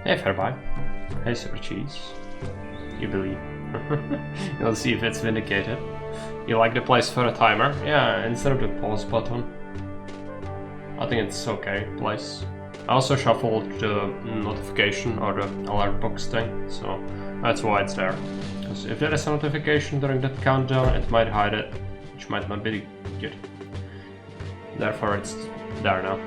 Hey Fairby. Hey Super Cheese. You believe. You'll see if it's vindicated. You like the place for a timer? Yeah, instead of the pause button. I think it's okay place. I also shuffled the notification or the alert box thing, so that's why it's there. Because if there is a notification during that countdown, it might hide it, which might not be good. Therefore it's there now.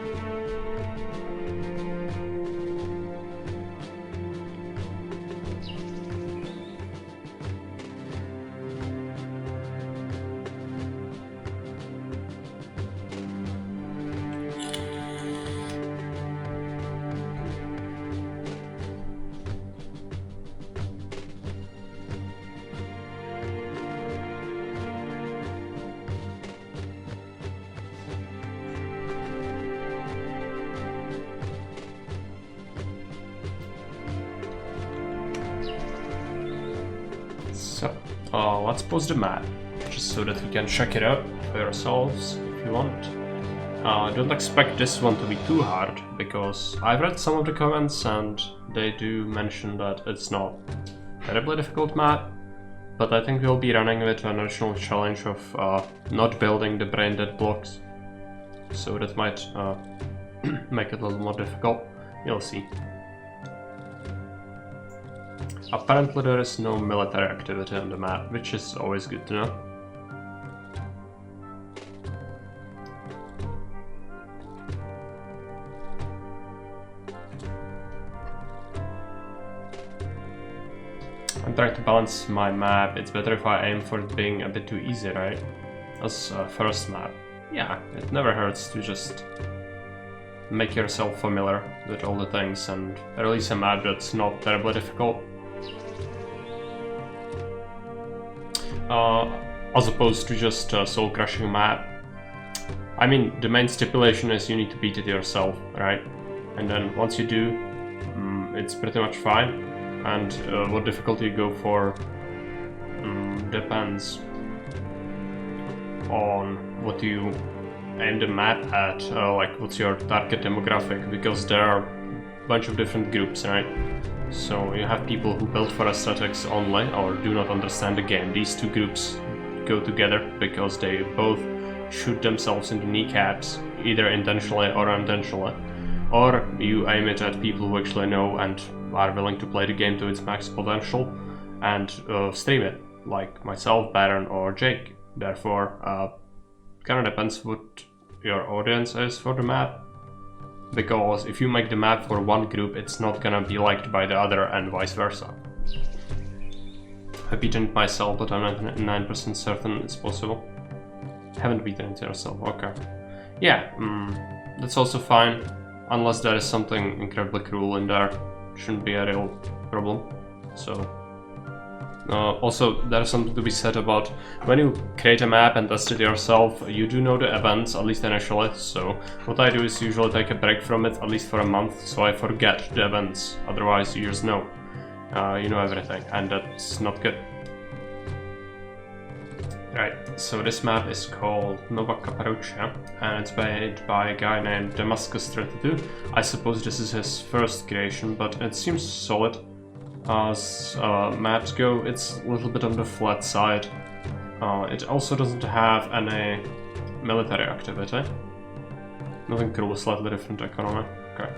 So, let's pause the map, just so that we can check it out for ourselves if you want. Don't expect this one to be too hard, because I've read some of the comments and they do mention that it's not a terribly difficult map, but I think we'll be running with an additional challenge of not building the brain dead blocks, so that might make it a little more difficult. You'll see. Apparently there is no military activity on the map, which is always good to know. I'm trying to balance my map. It's better if I aim for it being a bit too easy, right? As first map. Yeah, it never hurts to just make yourself familiar with all the things and release a map that's not terribly difficult. As opposed to just a soul-crushing map. I mean, the main stipulation is you need to beat it yourself, right? And then once you do, it's pretty much fine. And what difficulty you go for depends on what you aim the map at, like what's your target demographic, because there are a bunch of different groups, right? So you have people who build for aesthetics only or do not understand the game. These two groups go together because they both shoot themselves in the kneecaps, either intentionally or unintentionally. Or you aim it at people who actually know and are willing to play the game to its max potential and stream it, like myself, Baron, or Jake. Therefore, kinda depends what your audience is for the map. Because if you make the map for one group, it's not gonna be liked by the other and vice versa. I've beaten it myself, but I'm 99% certain it's possible. Haven't beaten it yourself, okay. Yeah, that's also fine, unless there is something incredibly cruel in there. Shouldn't be a real problem. So, also there's something to be said about when you create a map and test it yourself, you do know the events, at least initially. So what I do is usually take a break from it, at least for a month, so I forget the events. Otherwise you just know, you know everything, and that's not good. Right, so this map is called Nova Cappadocia, and it's made by a guy named damascus32. I suppose this is his first creation, but it seems solid. As maps go, it's a little bit on the flat side. It also doesn't have any military activity. Nothing cool, slightly different economy. Okay.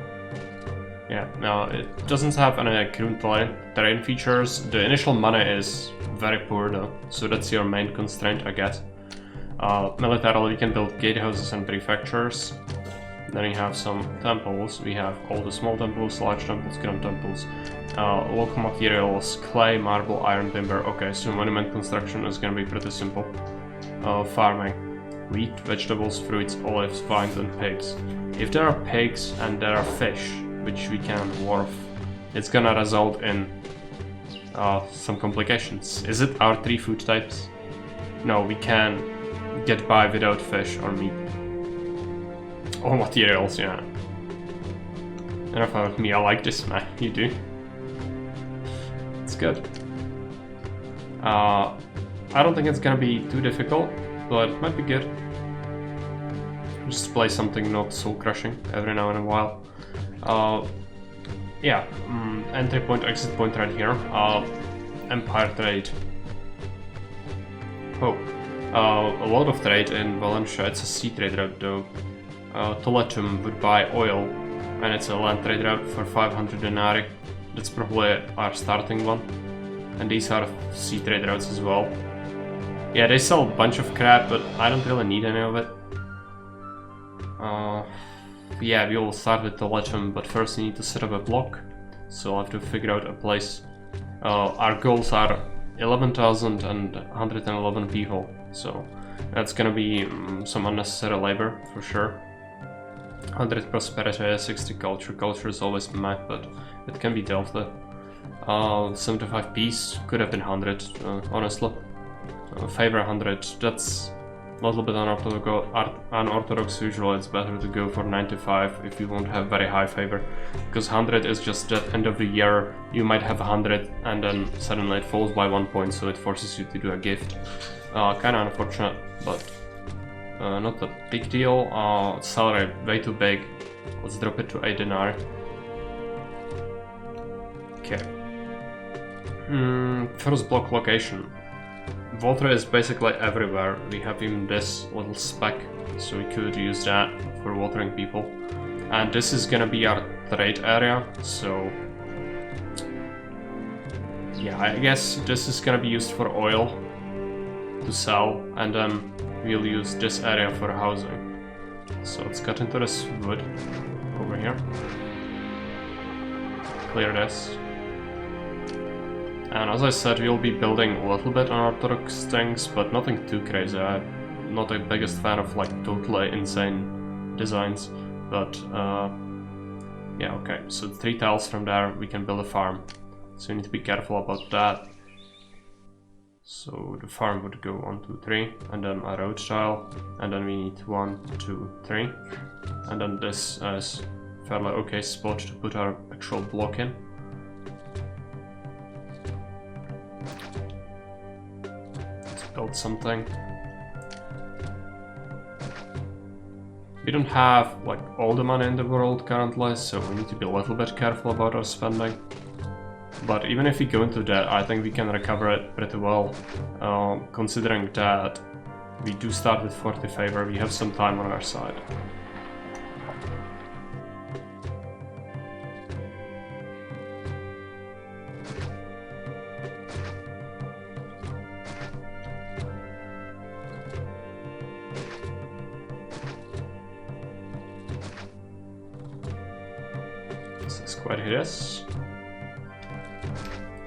Yeah, no, it doesn't have any crude terrain features. The initial money is very poor though, so that's your main constraint, I guess. Militarily, you can build gatehouses and prefectures. Then you have some temples. We have all the small temples, large temples, grand temples. Local materials, clay, marble, iron, timber. Okay, so monument construction is gonna be pretty simple. Farming. Wheat, vegetables, fruits, olives, vines, and pigs. If there are pigs and there are fish, which we can wharf, it's gonna result in some complications. Is it our 3 food types? No, we can get by without fish or meat. Or materials, yeah. Enough about me, I like this map. You do? It's good. I don't think it's gonna be too difficult, but it might be good. Just play something not soul crushing every now and a while. yeah, entry point, exit point right here. Empire trade. Oh, a lot of trade in Valencia. It's a sea trade route though. Toletum would buy oil, and it's a land trade route for 500 denarii. That's probably our starting one. And these are sea trade routes as well. Yeah, they sell a bunch of crap, but I don't really need any of it. Yeah, we will start with Toletum, but first we need to set up a block. So I'll have to figure out a place. Our goals are 11,000 and 111 people, so that's gonna be some unnecessary labor for sure. 100 prosperity, 60 culture. Culture is always meh, but it can be dealt with. 75 peace, could have been 100, honestly. Favor 100, that's a little bit unorthodox. Usually it's better to go for 95 if you won't have very high favor, because 100 is just that end of the year you might have 100 and then suddenly it falls by 1 point, so it forces you to do a gift. Kinda unfortunate, but not a big deal. Salary way too big, let's drop it to 8 denarii. Okay. First block location. Water is basically everywhere. We have even this little speck, so we could use that for watering people. And this is gonna be our trade area, so yeah, I guess this is gonna be used for oil to sell, and then we'll use this area for housing. So let's cut into this wood over here. Clear this. And as I said, we'll be building a little bit unorthodox things, but nothing too crazy. I'm not the biggest fan of like totally insane designs, but yeah, okay. So 3 tiles from there, we can build a farm. So you need to be careful about that. So the farm would go 1, 2, 3, and then a road tile, and then we need 1, 2, 3, and then this is fairly okay spot to put our actual block in. Build something. We don't have like all the money in the world currently, so we need to be a little bit careful about our spending. But even if we go into debt, I think we can recover it pretty well, considering that we do start with 40 favor, we have some time on our side. Quite hideous.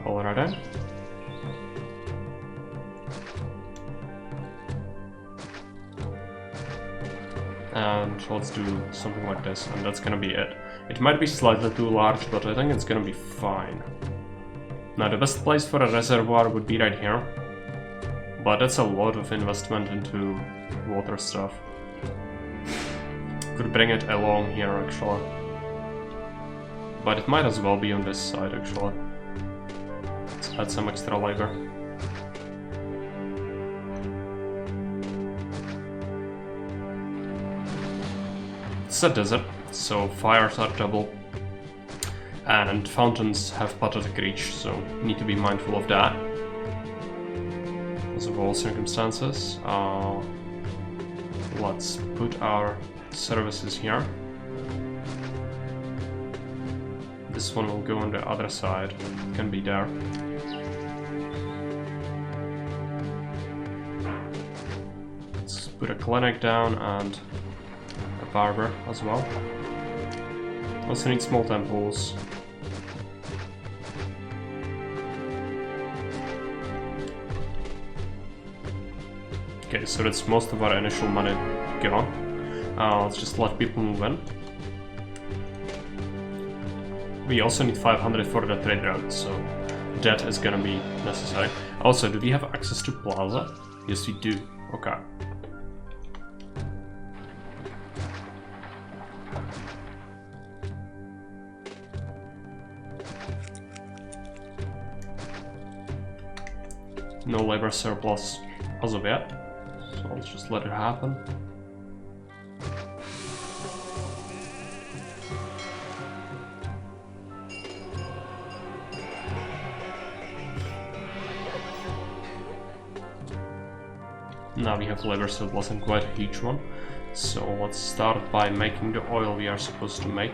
Alrighty. And let's do something like this, and that's gonna be it. It might be slightly too large, but I think it's gonna be fine. Now the best place for a reservoir would be right here, but that's a lot of investment into water stuff. Could bring it along here actually. But it might as well be on this side actually. Let's add some extra labor. It's a desert, so fires are double. And fountains have pathetic reach, so need to be mindful of that. As of all circumstances. Let's put our services here. This one will go on the other side, it can be there. Let's put a clinic down and a barber as well. Also need small temples. Okay, so that's most of our initial money gone. Let's just let people move in. We also need 500 for the trade route, so that is gonna be necessary. Also, do we have access to plaza? Yes, we do. Okay. No labor surplus as of yet, so let's just let it happen. Now we have liver, so it wasn't quite a huge one. So let's start by making the oil we are supposed to make.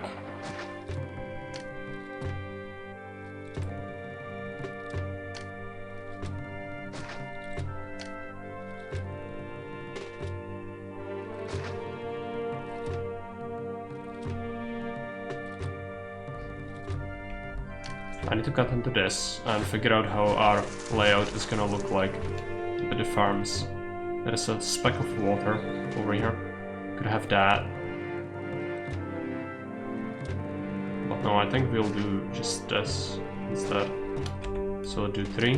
I need to cut into this and figure out how our layout is gonna look like with the farms. There is a speck of water over here. Could have that. But no, I think we'll do just this instead. So we'll do 3.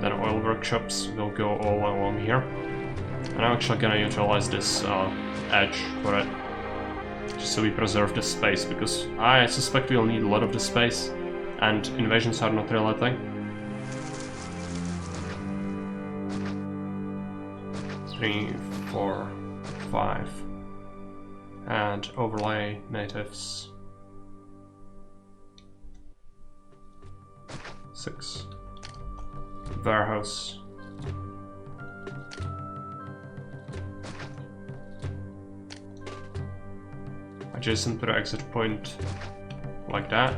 Then oil workshops will go all along here. And I'm actually gonna utilize this edge for it. Just so we preserve this space, because I suspect we'll need a lot of this space. And invasions are not really a thing. 3, 4, 5. And overlay natives. 6. Warehouse. Adjacent to the exit point, like that.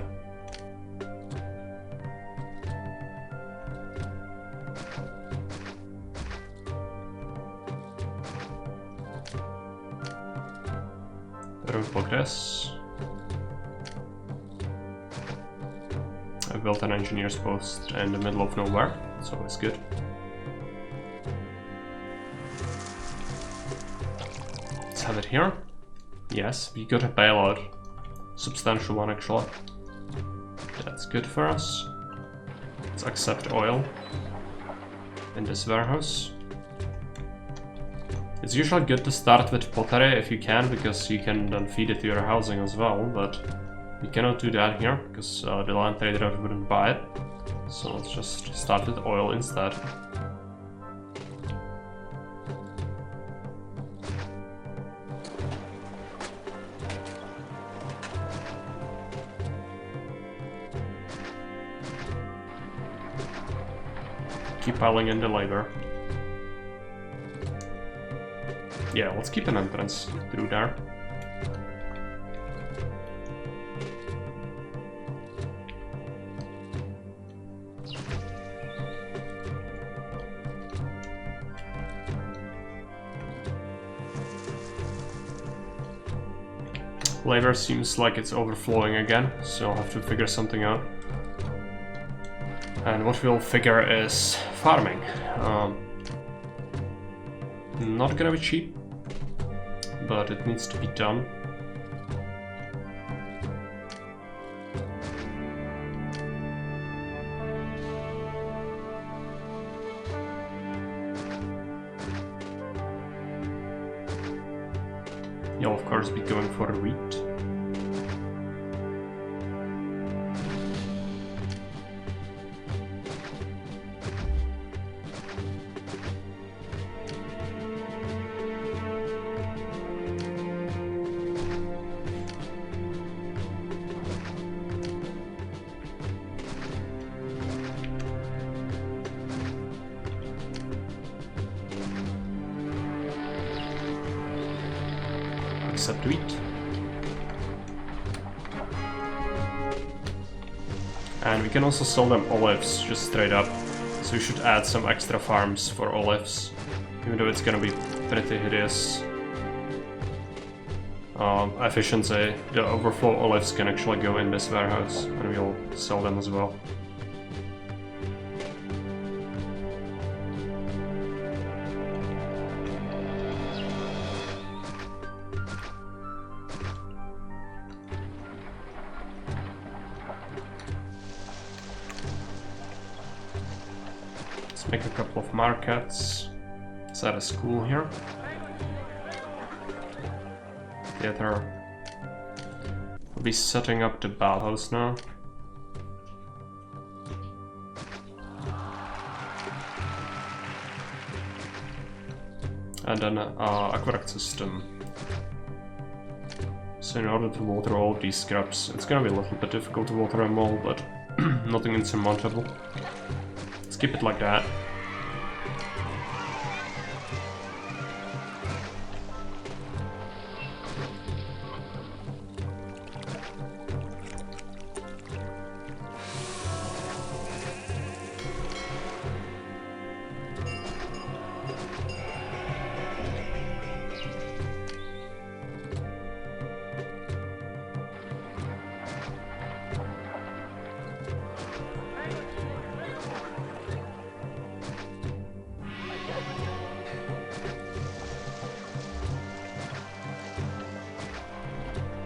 Like this. I built an engineer's post in the middle of nowhere, so it's good. Let's have it here. Yes, we got a bailout. Substantial one actually. That's good for us. Let's accept oil in this warehouse. It's usually good to start with pottery if you can, because you can then feed it to your housing as well, but we cannot do that here, because the land trader wouldn't buy it. So let's just start with oil instead. Keep piling in the labor. Yeah, let's keep an entrance through there. Labor seems like it's overflowing again, so I'll have to figure something out. And what we'll figure is farming. Not gonna be cheap, but it needs to be done. You'll of course be going for wheat. Except wheat. And we can also sell them olives just straight up, so we should add some extra farms for olives, even though it's gonna be pretty hideous efficiency. The overflow olives can actually go in this warehouse, and we'll sell them as well. Make a couple of markets. Let's add a school here. Theater. We'll be setting up the bathhouse now. And then aqueduct system. So in order to water all of these scraps, it's gonna be a little bit difficult to water them all, but nothing insurmountable. Let's keep it like that.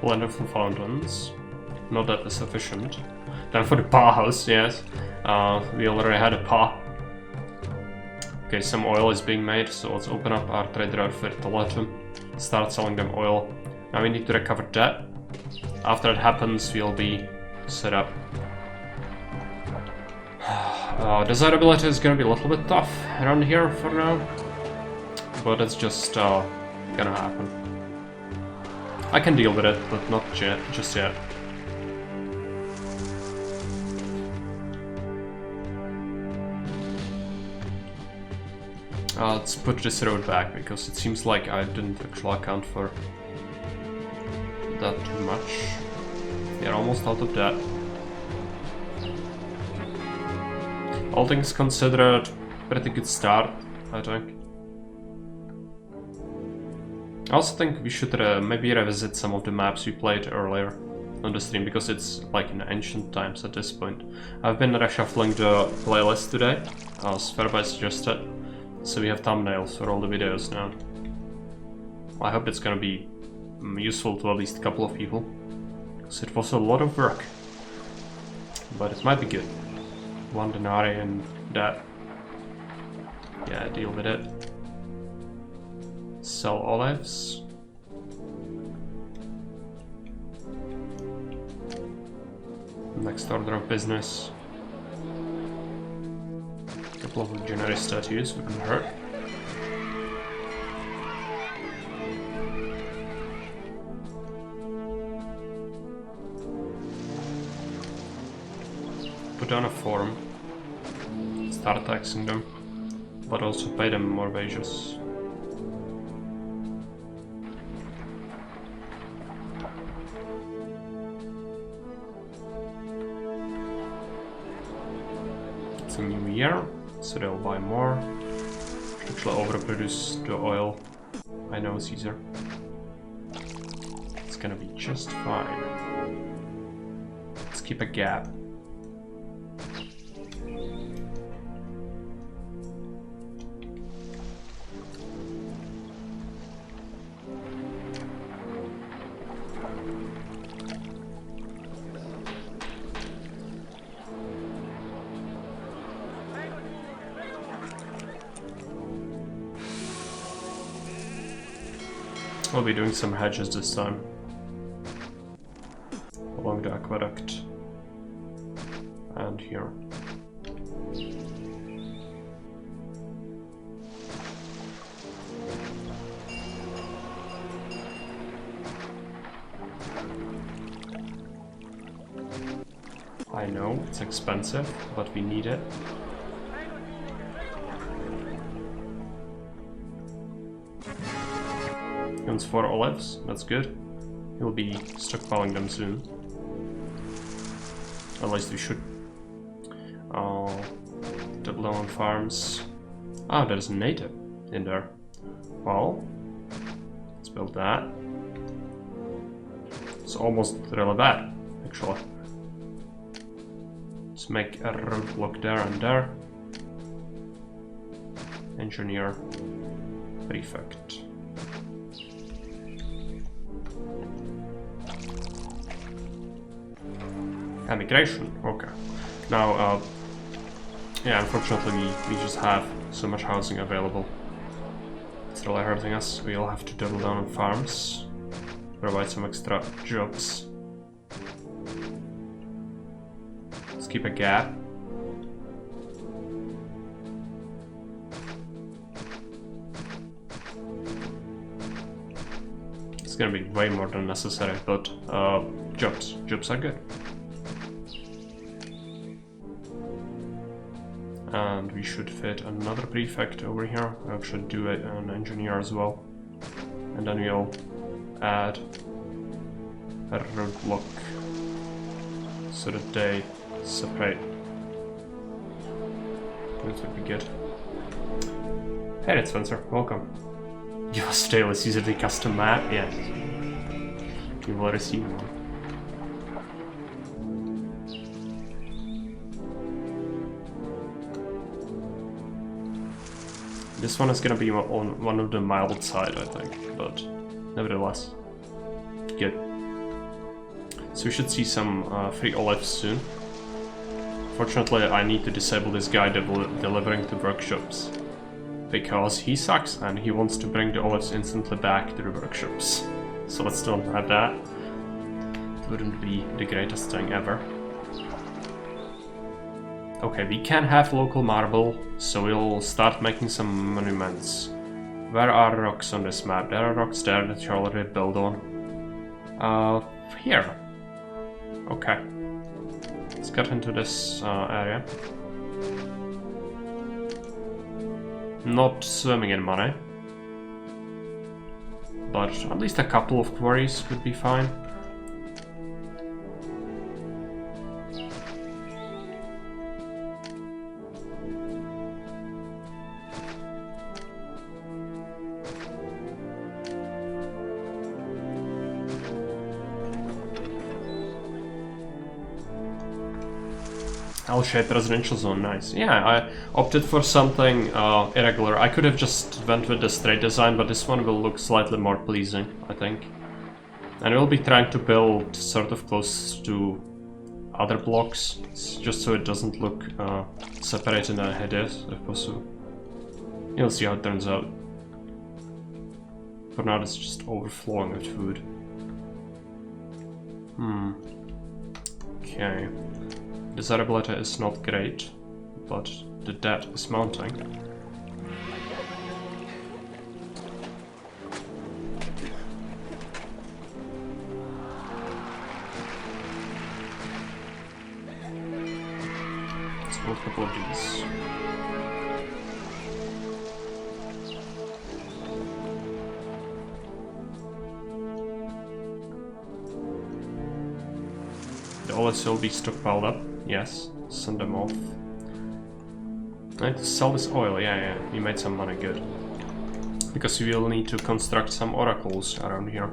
Plentiful fountains. Not that is sufficient. Time for the power house, yes. We already had a power. Okay, some oil is being made, so let's open up our trader outfit to let him start selling them oil. Now we need to recover that. After it happens, we'll be set up. Desirability is gonna be a little bit tough around here for now, but it's just gonna happen. I can deal with it, but not just yet. Let's put this road back, because it seems like I didn't actually account for that too much. We are almost out of that. All things considered, pretty good start, I think. I also think we should maybe revisit some of the maps we played earlier on the stream, because it's like in ancient times at this point. I've been reshuffling the playlist today, as Fairby suggested, so we have thumbnails for all the videos now. I hope it's gonna be useful to at least a couple of people, because it was a lot of work, but it might be good. 1 denarii and that. Yeah, deal with it. Sell olives. Next order of business. A couple of legionary statues wouldn't hurt. Put down a form. Start taxing them, but also pay them more wages. It's a new year, so they'll buy more. Should actually overproduce the oil. I know, Caesar. It's gonna be just fine. Let's keep a gap. We'll be doing some hedges this time along the aqueduct and here. I know it's expensive, but we need it. Owns 4 olives, that's good. He'll be stockpiling them soon. At least we should. Double on farms. Ah, there's a native in there. Well, let's build that. It's almost really bad, actually. Let's make a roadblock there and there. Engineer, prefect. Emigration, okay. Now, yeah, unfortunately we just have so much housing available. It's really hurting us. We'll have to double down on farms, provide some extra jobs. Let's keep a gap. It's gonna be way more than necessary, but jobs are good. And we should fit another prefect over here. I should do an engineer as well. And then we'll add a roadblock so that they separate. This would be good. Hey, it's Spencer. Welcome. You will stay with Caesar the custom map? Yes. You will receive one. This one is gonna be on one of the mild side, I think, but nevertheless, good. So we should see some free olives soon. Fortunately, I need to disable this guy delivering to workshops, because he sucks and he wants to bring the olives instantly back to the workshops. So let's don't have that. It wouldn't be the greatest thing ever. Okay, we can have local marble, so we'll start making some monuments. Where are rocks on this map? There are rocks there that you already built on. Here. Okay. Let's get into this area. Not swimming in money, but at least a couple of quarries would be fine. L-shaped residential zone, nice. Yeah, I opted for something irregular. I could have just went with the straight design, but this one will look slightly more pleasing, I think. And we'll be trying to build sort of close to other blocks, just so it doesn't look separated and hideous, if possible. You'll see how it turns out. For now, it's just overflowing with food. Okay. Desirability is not great, but the debt is mounting. Let's build a couple of these. The olives will be stockpiled up. Yes, send them off. I need to sell this oil, yeah, we made some money, good. Because we will need to construct some oracles around here.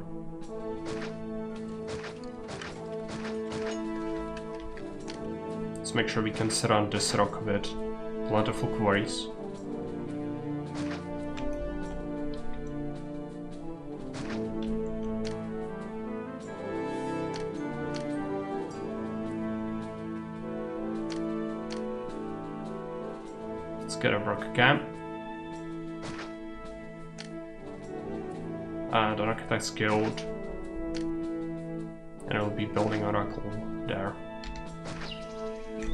Let's make sure we can surround this rock with plentiful quarries. Get a rock camp. And an architect's guild. And I'll be building an oracle there.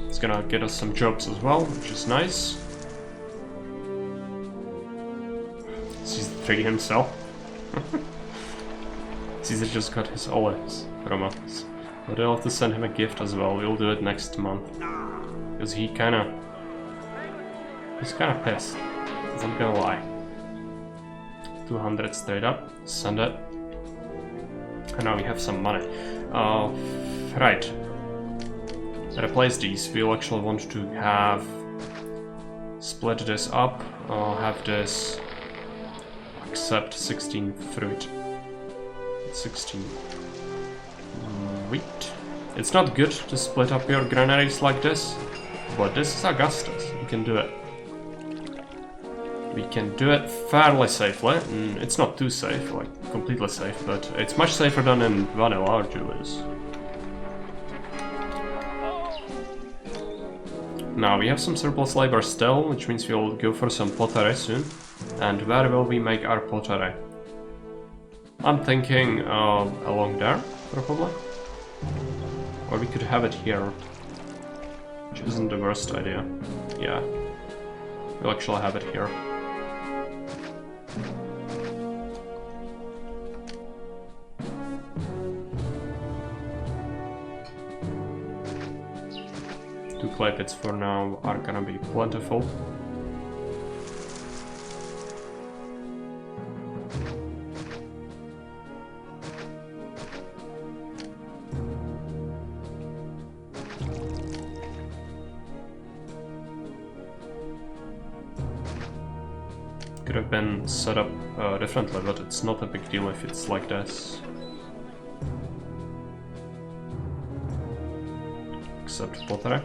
It's gonna get us some jobs as well, which is nice. Caesar the tree himself. Caesar just got his olives from us. But I'll have to send him a gift as well. We'll do it next month. Because he's kinda pissed. I'm not gonna lie. 200 straight up. Send it. And now we have some money. Right. Replace these. We'll actually want to have split this up. Have this accept 16 fruit. 16 wheat. It's not good to split up your granaries like this, but this is Augustus. You can do it. We can do it fairly safely. It's not too safe, like completely safe, but it's much safer than in vanilla or Julius. Now we have some surplus labor still, which means we'll go for some pottery soon. And where will we make our pottery? I'm thinking along there, probably. Or we could have it here, which isn't the worst idea. Yeah, we'll actually have it here. Two clay pits for now are gonna be plentiful. Could have been set up differently, but it's not a big deal if it's like this. Except pottery.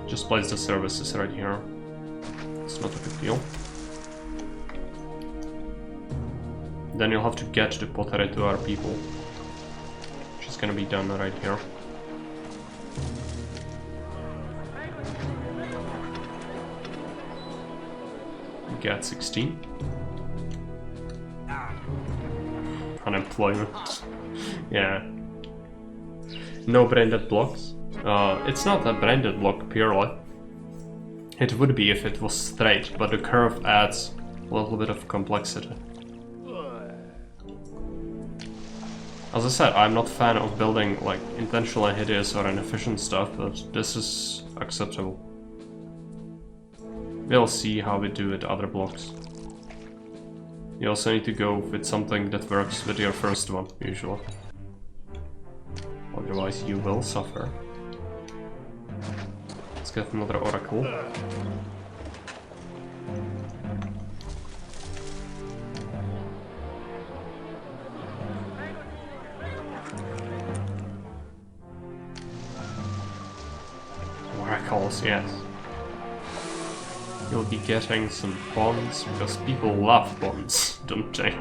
Just place the services right here. It's not a big deal. Then you'll have to get the pottery to our people. It's gonna be done right here. Get 16. Unemployment. Yeah. No branded blocks. It's not a branded block purely. It would be if it was straight, but the curve adds a little bit of complexity. As I said, I'm not a fan of building like intentionally hideous or inefficient stuff, but this is acceptable. We'll see how we do with other blocks. You also need to go with something that works with your first one, usually. Otherwise you will suffer. Let's get another oracle. Oracles, yes. You'll be getting some bonds, because people love bonds, don't they?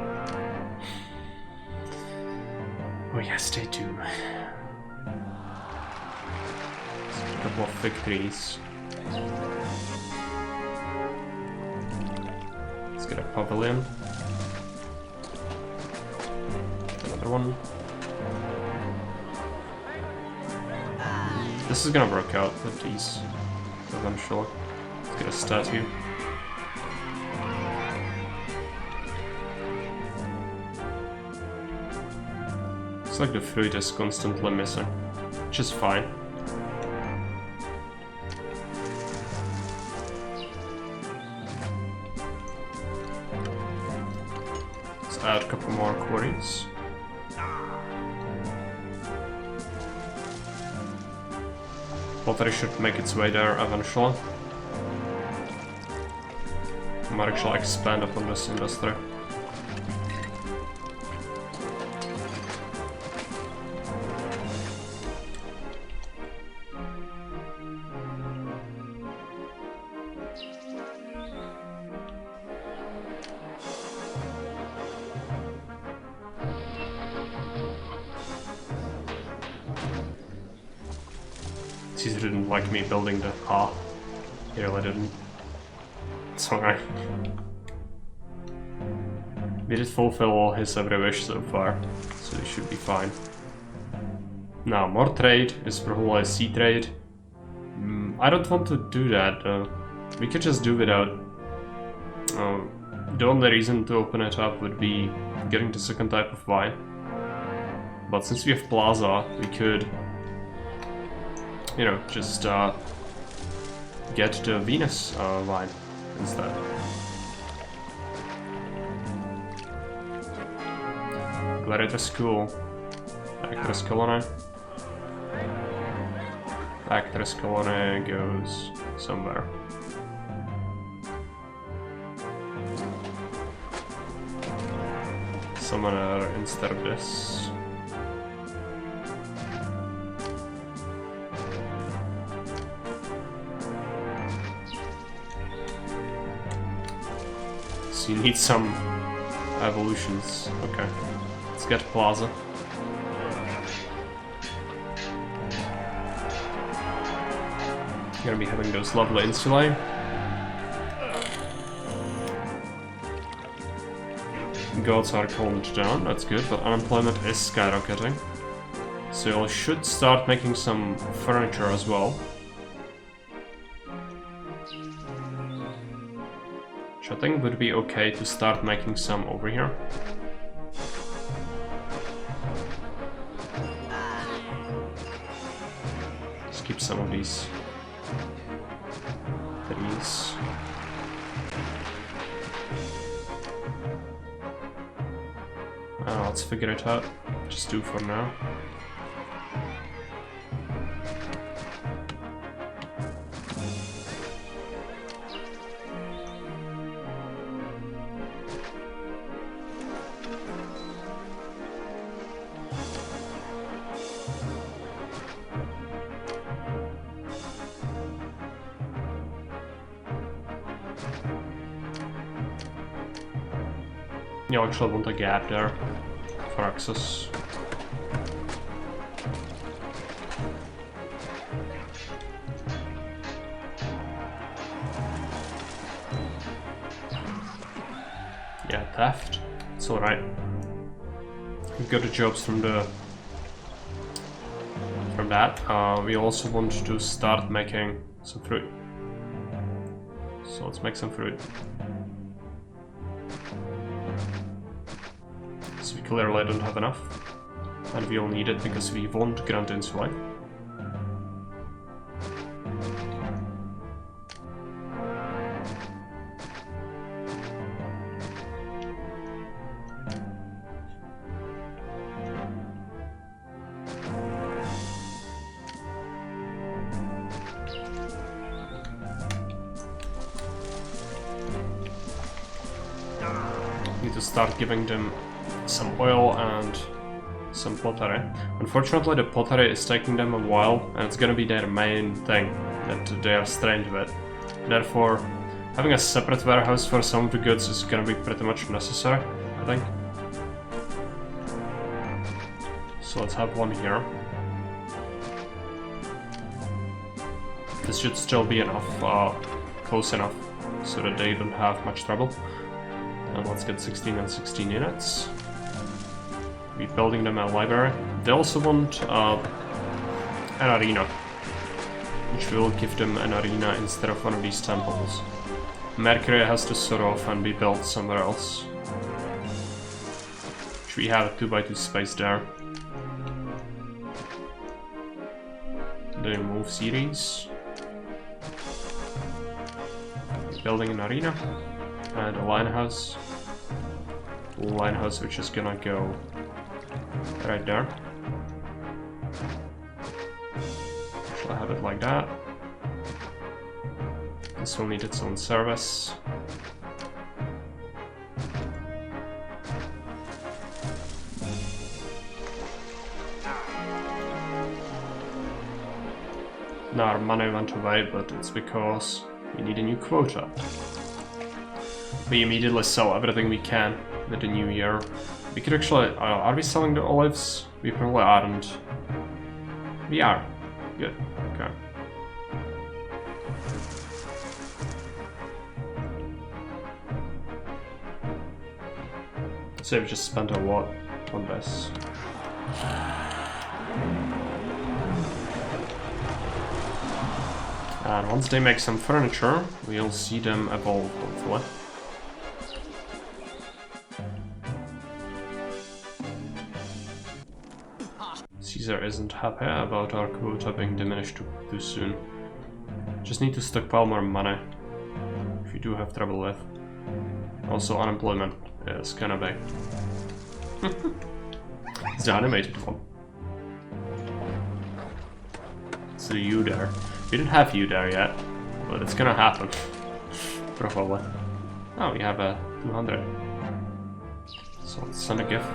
Oh yes, they do. A couple of victories. Let's get a pavilion. Another one. This is gonna work out with these eventually. Let's get a statue. It's like the fruit is constantly missing, which is fine. Let's add a couple more quarries. Pottery should make its way there eventually. I might actually expand upon this industry. Caesar didn't like me building the he really didn't. It's alright. We did fulfill all his every wish so far, so he should be fine. Now, more trade is probably a sea trade. I don't want to do that though. We could just do without. The only reason to open it up would be getting the second type of wine. But since we have Plaza, we could, you know, just get the Venus wine instead. Gladiator School. Actress Colony. Actress Colony goes somewhere. Summoner instead of this. So you need some evolutions. Okay. Let's get Plaza. Gonna be having those lovely insulae. Gods are calmed down, that's good, but unemployment is skyrocketing. So you should start making some furniture as well. Which I think would be okay to start making some over here. Let's keep some of these trees. Let's figure it out. Just do for now. You actually want a gap there for access. Yeah, theft. It's alright. We got the jobs from that. We also want to start making some fruit. So let's make some fruit. So we clearly don't have enough. And we'll need it because we won't grant insulin. Need to start giving them some oil and some pottery. Unfortunately, the pottery is taking them a while, and it's gonna be their main thing that they are strained with. Therefore, having a separate warehouse for some of the goods is gonna be pretty much necessary, I think. So let's have one here. This should still be enough, close enough, so that they don't have much trouble. And let's get 16 and 16 units. We're building them a library. They also want an arena, which will give them an arena instead of one of these temples. Mercury has to sort off and be built somewhere else. Which we have a 2x2 space there. The move series. Building an arena and a line house. Line house which is gonna go right there. Shall I have it like that? This will need its own service. Now our money went away, but it's because we need a new quota. We immediately sell everything we can with the new year. We could actually... are we selling the olives? We probably aren't. We are. Good. Okay. So we just spent a lot on this. And once they make some furniture, we'll see them evolve, hopefully. Caesar isn't happy about our quota being diminished too soon. Just need to stockpile more money, if you do have trouble with. Also, unemployment is kinda big. It's the animated one. So you there. We didn't have you there yet, but it's gonna happen. Probably. Oh, we have a 200. So let's send a gift.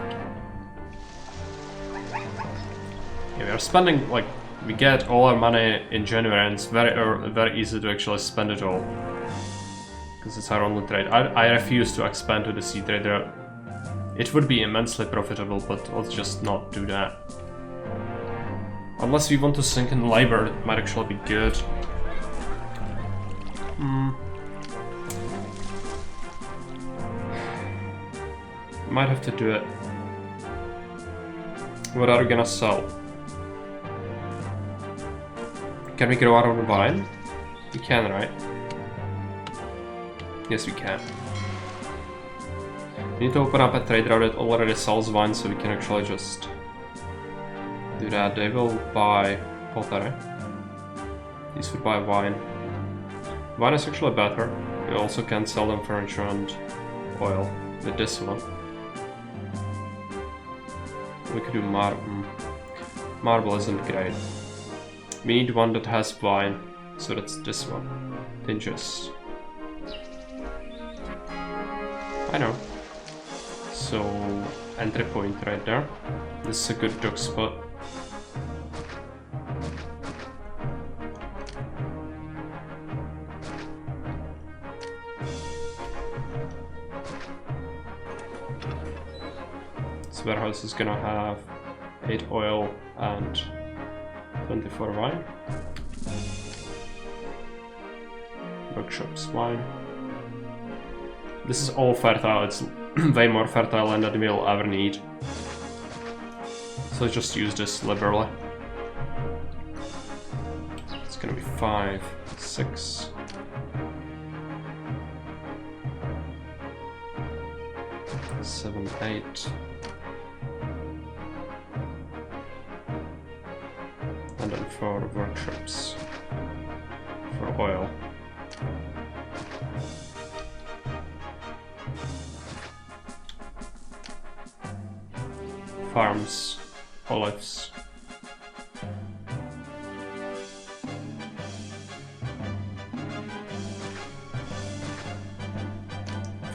Yeah, we are spending, like, we get all our money in January, and it's very easy to actually spend it all. Because it's our only trade. I refuse to expand to the sea trader. It would be immensely profitable, but let's just not do that. Unless we want to sink in labor, it might actually be good. Might have to do it. What are we gonna sell? Can we grow out of the vine? We can, right? Yes, we can. We need to open up a trade route that already sells wine, so we can actually just do that. They will buy pottery. These would buy wine. Wine is actually better. We also can sell them furniture and oil with this one. We could do marble. Marble isn't great. We need one that has wine, so that's this one. Tinges. I know. So, entry point right there. This is a good dock spot. This warehouse is gonna have 8 oil and 24 wine. Workshops wine. This is all fertile. It's way more fertile land than we'll ever need. So let's just use this liberally. It's gonna be 5, 6. Seven, 8. And then 4 workshops for oil. Farms, olives.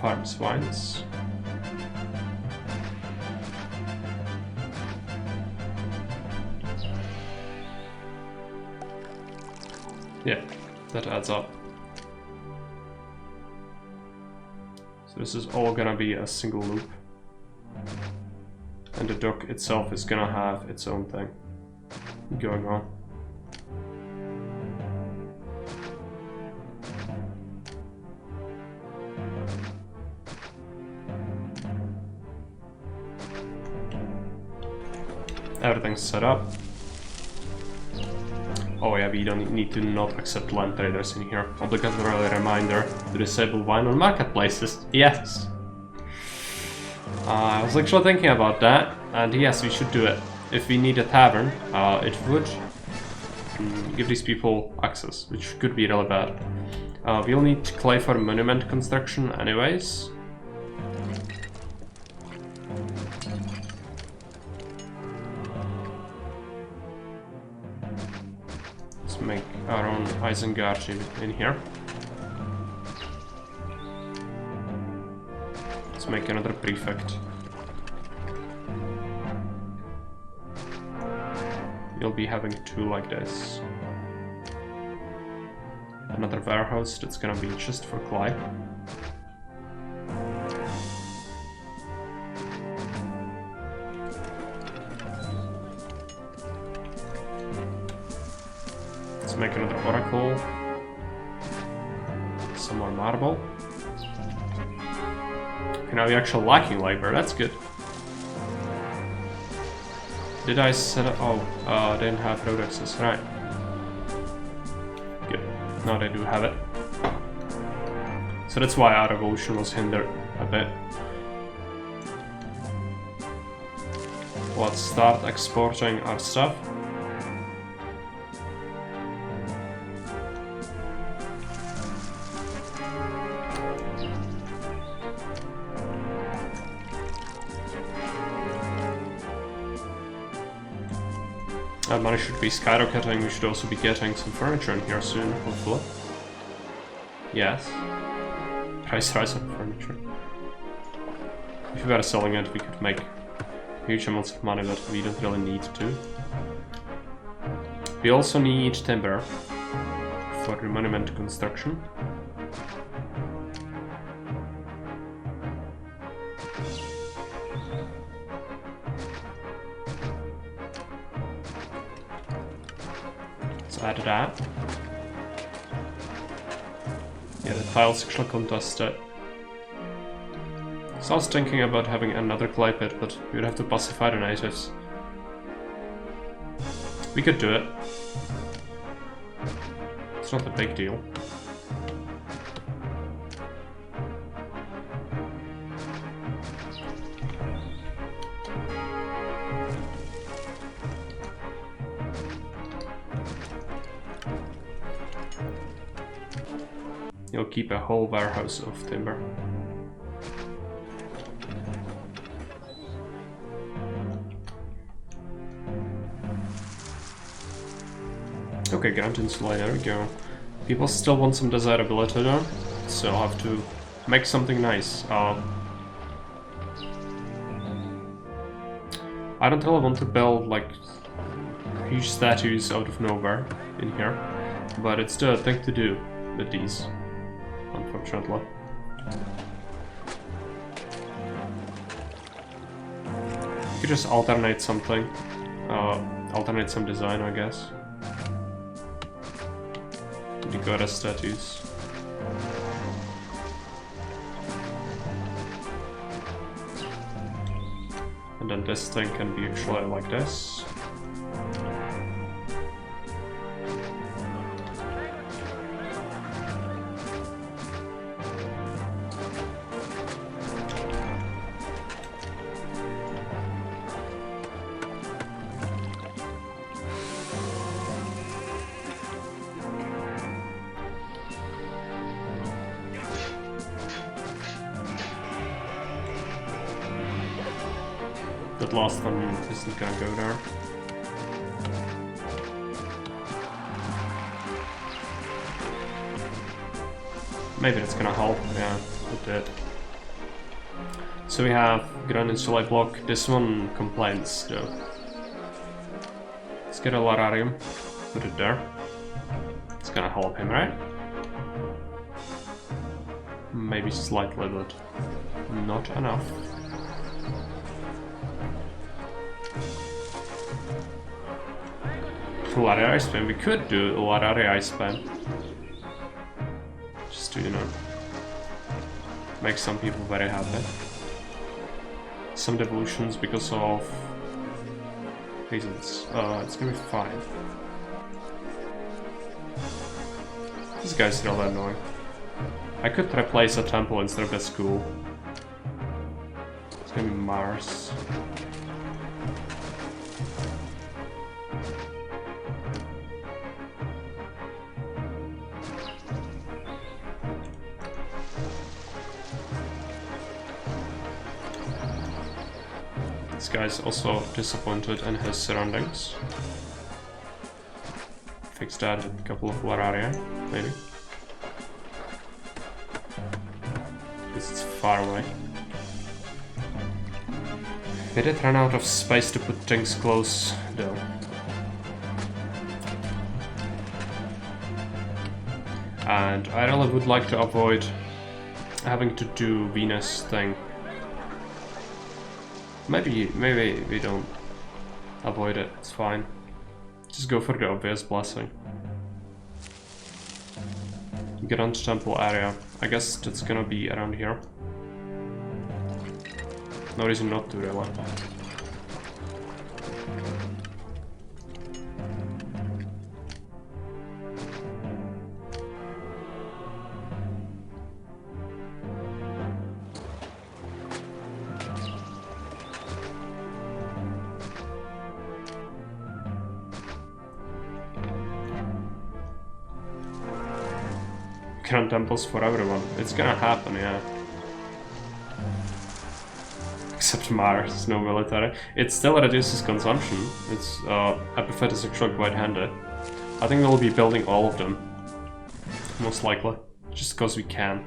Farms, wines. Yeah, that adds up. So this is all gonna be a single loop. And the dock itself is gonna have its own thing going on. Everything's set up. Oh yeah, we don't need to not accept land traders in here. Obligatory reminder to disable wine on marketplaces. Yes! I was actually thinking about that, and yes, we should do it. If we need a tavern, it would give these people access, which could be really bad. We'll need clay for monument construction anyways. Let's make our own Isengard in here. Let's make another prefect. You'll be having 2 like this. Another warehouse that's gonna be just for clay. Let's make another oracle. Some more marble. Okay, now we're actually lacking labor, that's good. Did I set up? Oh, I didn't have road access, right. Good, now they do have it. So that's why our evolution was hindered a bit. Let's start exporting our stuff. That money should be skyrocketing. We should also be getting some furniture in here soon, hopefully. Yes. Price rise on furniture. If we were selling it, we could make huge amounts of money, but we don't really need to. We also need timber for the monument construction. Add that. Yeah, the tiles actually contested. So I was thinking about having another clay pit, but we would have to pacify the natives. We could do it. It's not a big deal. You'll keep a whole warehouse of timber. Okay, ground insulate, there we go. People still want some desirability though, so I'll have to make something nice. I don't really want to build like huge statues out of nowhere in here, but it's the thing to do with these. Unfortunately. You could just alternate something. Alternate some design, I guess. The goddess statues. And then this thing can be actually like this. That last one isn't gonna go there. Maybe that's gonna help, yeah, it did. So we have ground insulate block. This one complains though. Let's get a lararium, put it there. It's gonna help him, right? Maybe slightly, but not enough. Larari ice spam. We could do a Larari ice spam. Just to, you know, make some people very happy. Some devolutions because of reasons. It's gonna be fine. This guy's really annoying. I could replace a temple instead of a school. It's gonna be Mars. This guy's also disappointed in his surroundings. Fix that with a couple of Lararia, maybe. Because it's far away. They did run out of space to put things close, though. And I really would like to avoid having to do Venus thing. Maybe we don't avoid it, it's fine. Just go for the obvious blessing. Get onto temple area. I guess that's gonna be around here. No reason not to, really. Grand temples for everyone. It's gonna happen, yeah. Except Mars, no military. It still reduces consumption. It's epiphet is actually quite handy. I think we'll be building all of them. Most likely. Just because we can.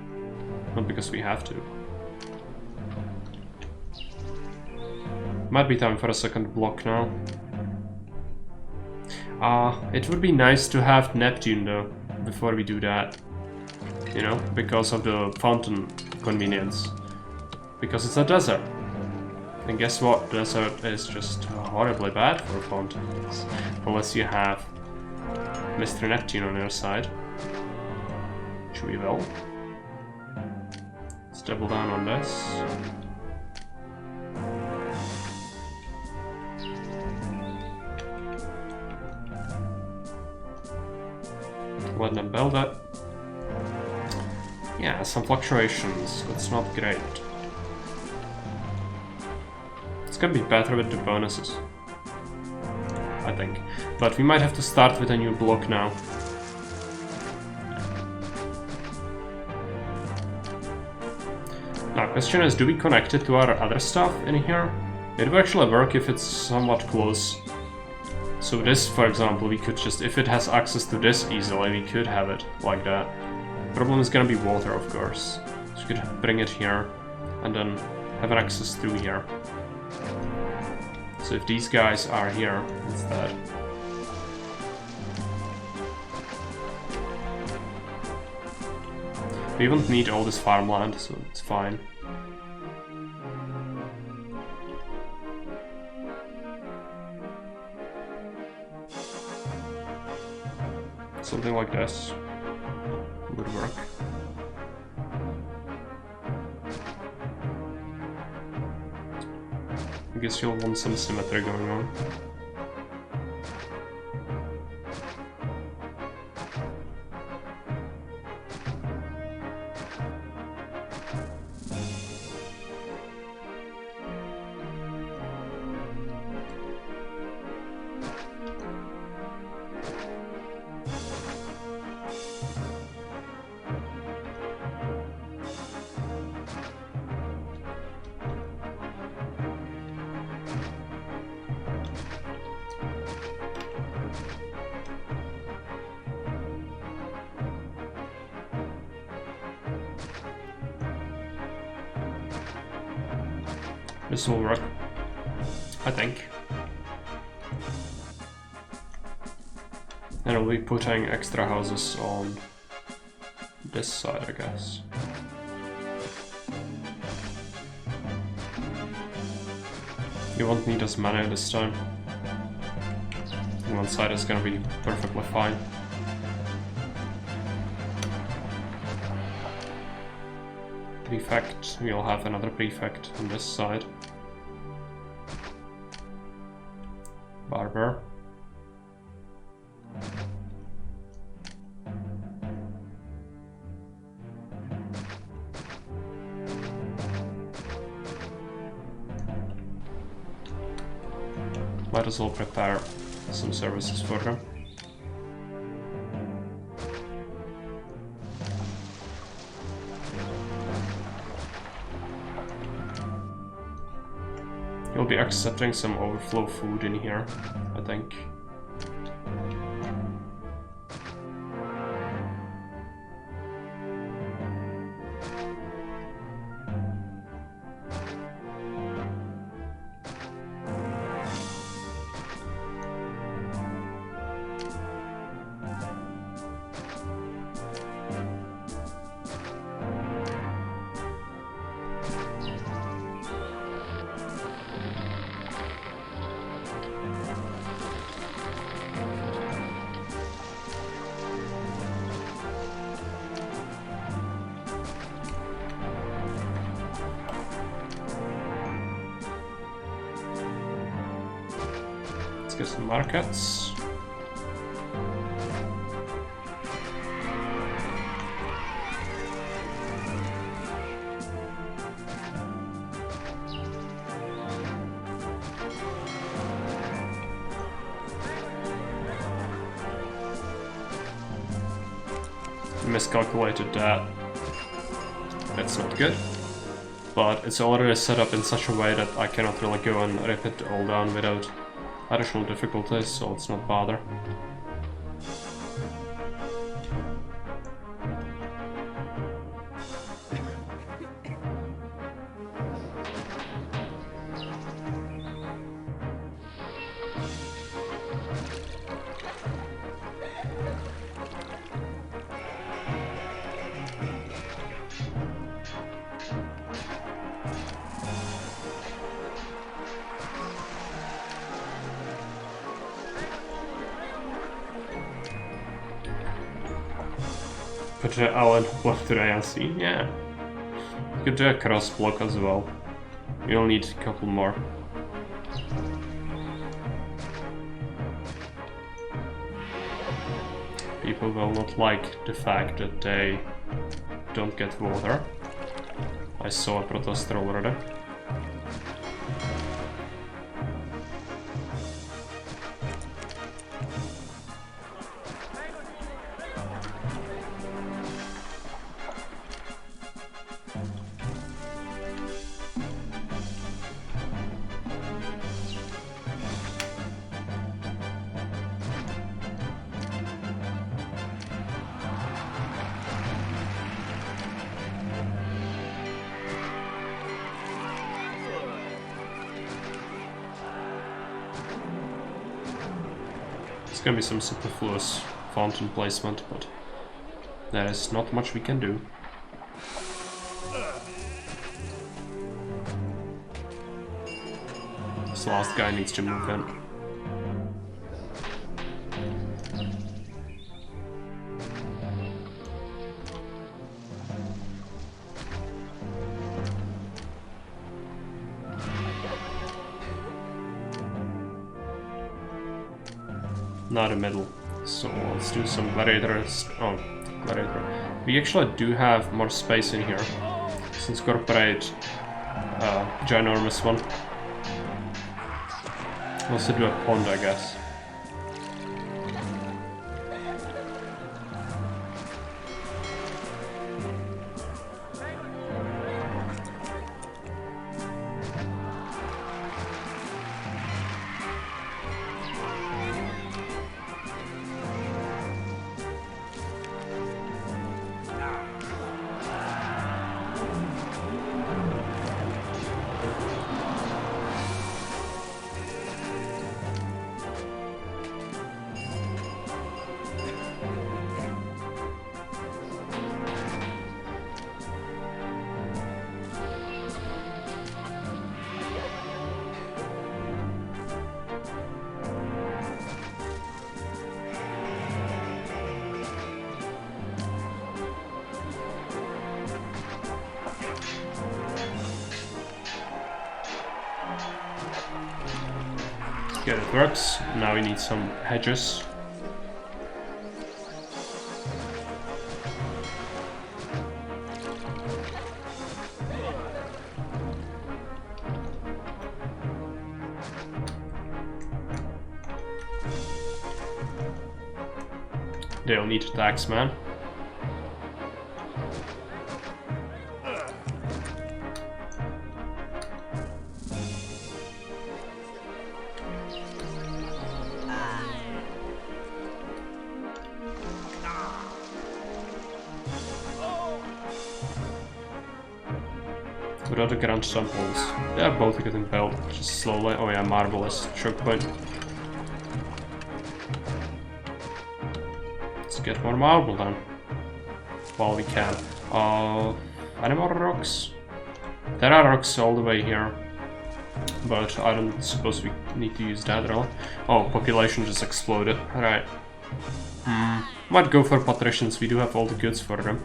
Not because we have to. Might be time for a second block now. It would be nice to have Neptune though, before we do that. You know, because of the fountain convenience. Because it's a desert. And guess what? Desert is just horribly bad for fountains. Unless you have Mr. Neptune on your side. Which we will. Let's double down on this. Let them build it. Yeah, some fluctuations. That's not great. It's gonna be better with the bonuses, I think. But we might have to start with a new block now. Now, question is, do we connect it to our other stuff in here? It will actually work if it's somewhat close. So this, for example, we could just, if it has access to this easily, we could have it like that. Problem is gonna be water, of course. So you could bring it here and then have an access through here. So if these guys are here instead. We won't need all this farmland, so it's fine. Something like this would work. I guess you'll want some symmetry going on. This will work, I think. And I'll be putting extra houses on this side, I guess. You won't need as many this time. One side is gonna be perfectly fine. Prefect, we'll have another prefect on this side. Barber. Might as well prepare some services for them. You'll be accepting some overflow food in here, I think. Get some markets. Miscalculated that. That's not good. But it's already set up in such a way that I cannot really go and rip it all down without additional difficulties, so let's not bother. Alan, what did I see? Yeah. You could do a cross block as well. You'll need a couple more. People will not like the fact that they don't get water. I saw a protester already. It's gonna be some superfluous fountain placement, but there is not much we can do. This last guy needs to move in. not a middle. So let's do some gladiators. Oh, gladiator. We actually do have more space in here. Let's incorporate ginormous one. Also do a pond, I guess. Good, it works. Now we need some hedges. They'll need attacks, man. Without the grand samples. They are both getting built, just slowly. Oh yeah, marvelous. Choke point. Let's get more marble then. While we can. Any more rocks? There are rocks all the way here. But I don't suppose we need to use that at all. Oh, population just exploded. Alright. Might go for patricians, we do have all the goods for them.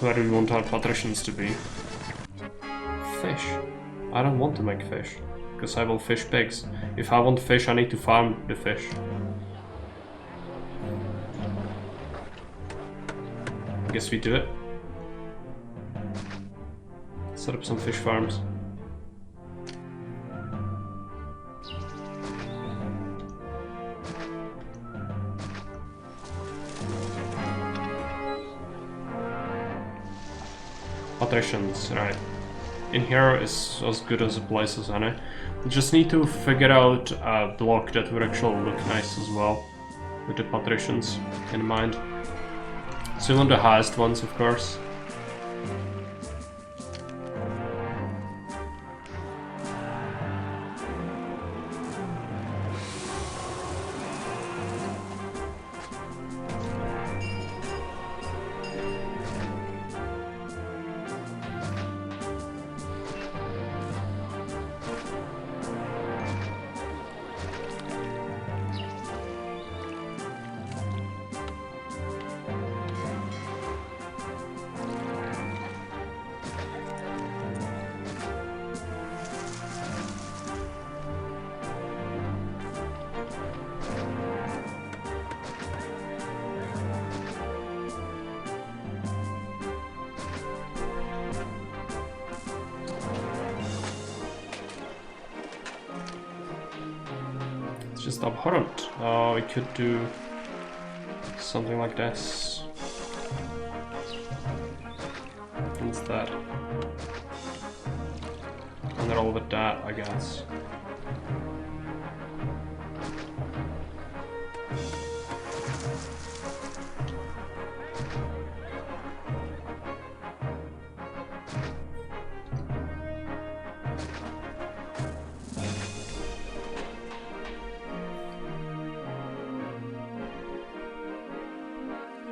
Where do we want our patricians to be? Fish. I don't want to make fish, because I will fish pigs. If I want fish, I need to farm the fish. I guess we do it. Set up some fish farms. Patricians, right. In here is as good as a place as any. We just need to figure out a block that would actually look nice as well, with the patricians in mind. So we want the highest ones, of course. Just abhorrent. We could do something like this instead, and then all with that, I guess.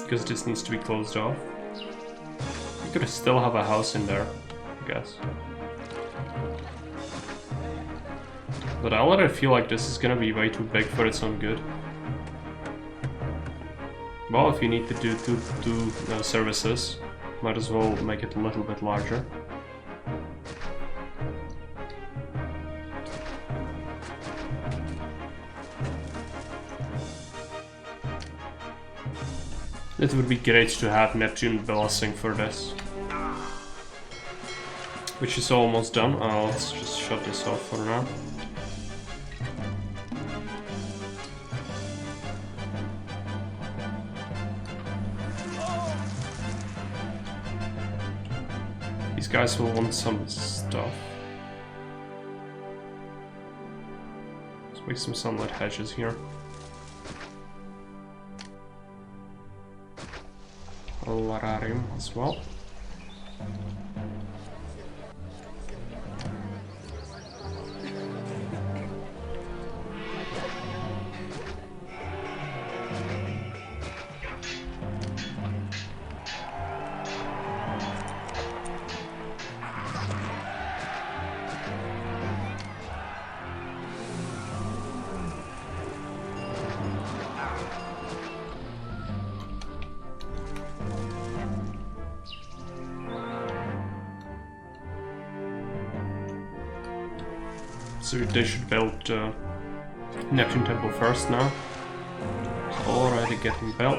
Because this needs to be closed off. You could still have a house in there, I guess. But I already feel like this is gonna be way too big for its own good. Well, if you need to do two services, might as well make it a little bit larger. It would be great to have Neptune blessing for this. Which is almost done. Let's just shut this off for now. These guys will want some stuff. Let's make some sunlight hedges here. A lararium as well. So they should build Neptune Temple first now. It's already getting built.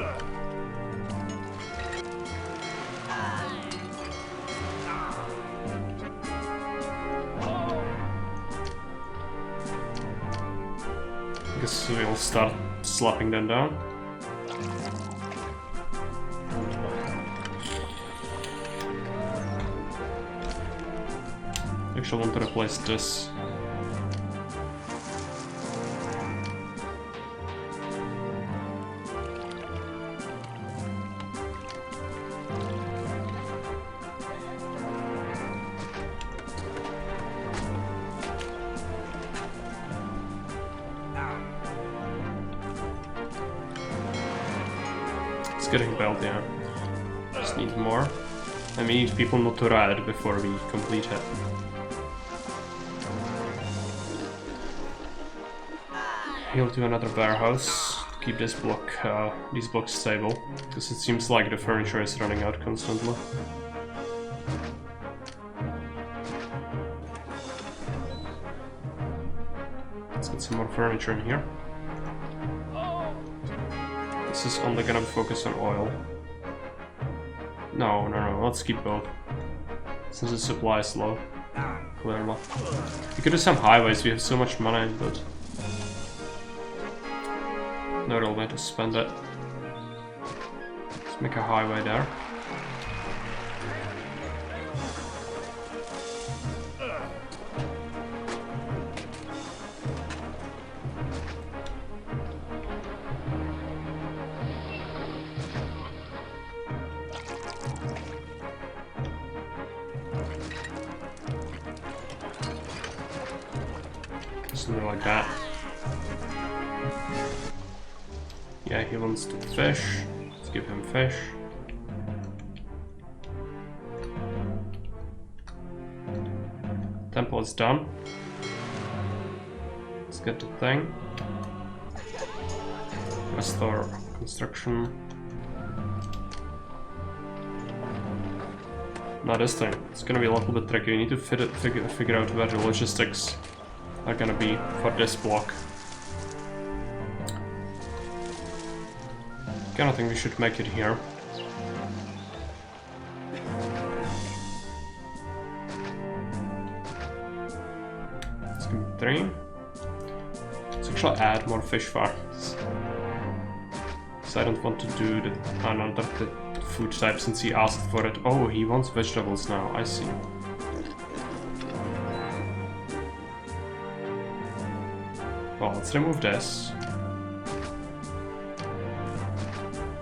I guess we'll start slapping them down. Actually, I want to replace this. Getting built, yeah. Just need more. And we need people not to ride before we complete it. He'll do another warehouse to keep this block, these blocks stable, because it seems like the furniture is running out constantly. Let's get some more furniture in here. This is only gonna focus on oil. No, let's keep both. Since the supply is low. Clearly. We could do some highways, we have so much money, but no real way to spend it. Let's make a highway there. Something like that. Yeah, he wants to fish. Let's give him fish. Temple is done. Let's get the thing. Restore construction. Now this thing, it's gonna be a little bit tricky. We need to figure out where the logistics are gonna be for this block. Kinda think we should make it here. It's gonna be 3. Let's actually add more fish farms. So I don't want to do another food type since he asked for it. Oh, he wants vegetables now, I see. Well, let's remove this.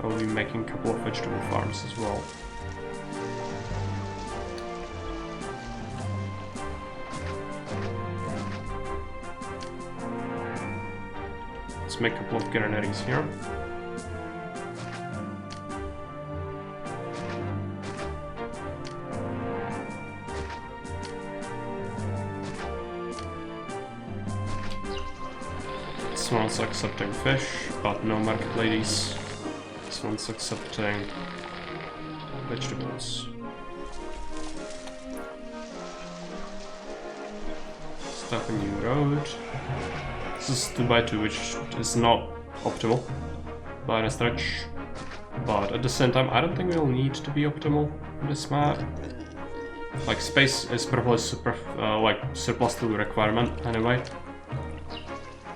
I'll be making a couple of vegetable farms as well. Let's make a couple of granaries here. This one's accepting fish, but no market ladies. This one's accepting vegetables. Start a new road. This is 2x2, which is not optimal by any stretch. but at the same time, I don't think we'll need to be optimal on this map. Like, space is probably like surplus to the requirement anyway.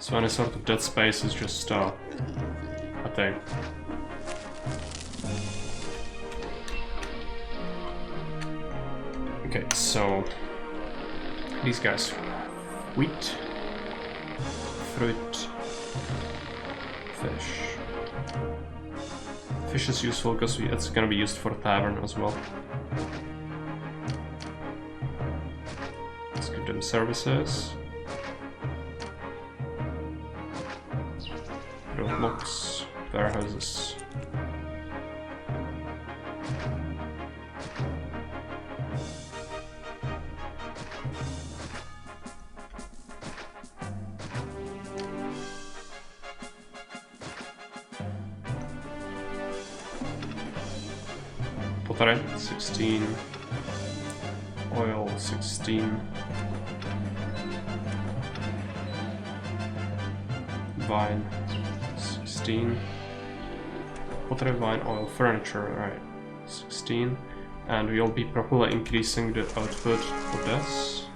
So any sort of dead space is just a thing. Okay, so these guys: wheat, fruit, fish. Fish is useful because it's gonna be used for tavern as well. Let's give them services. Roadblocks, warehouses. Pottery, 16. Oil, 16. Vine, 16. Pottery, wine, oil, furniture, right, 16. And we'll be probably increasing the output of this.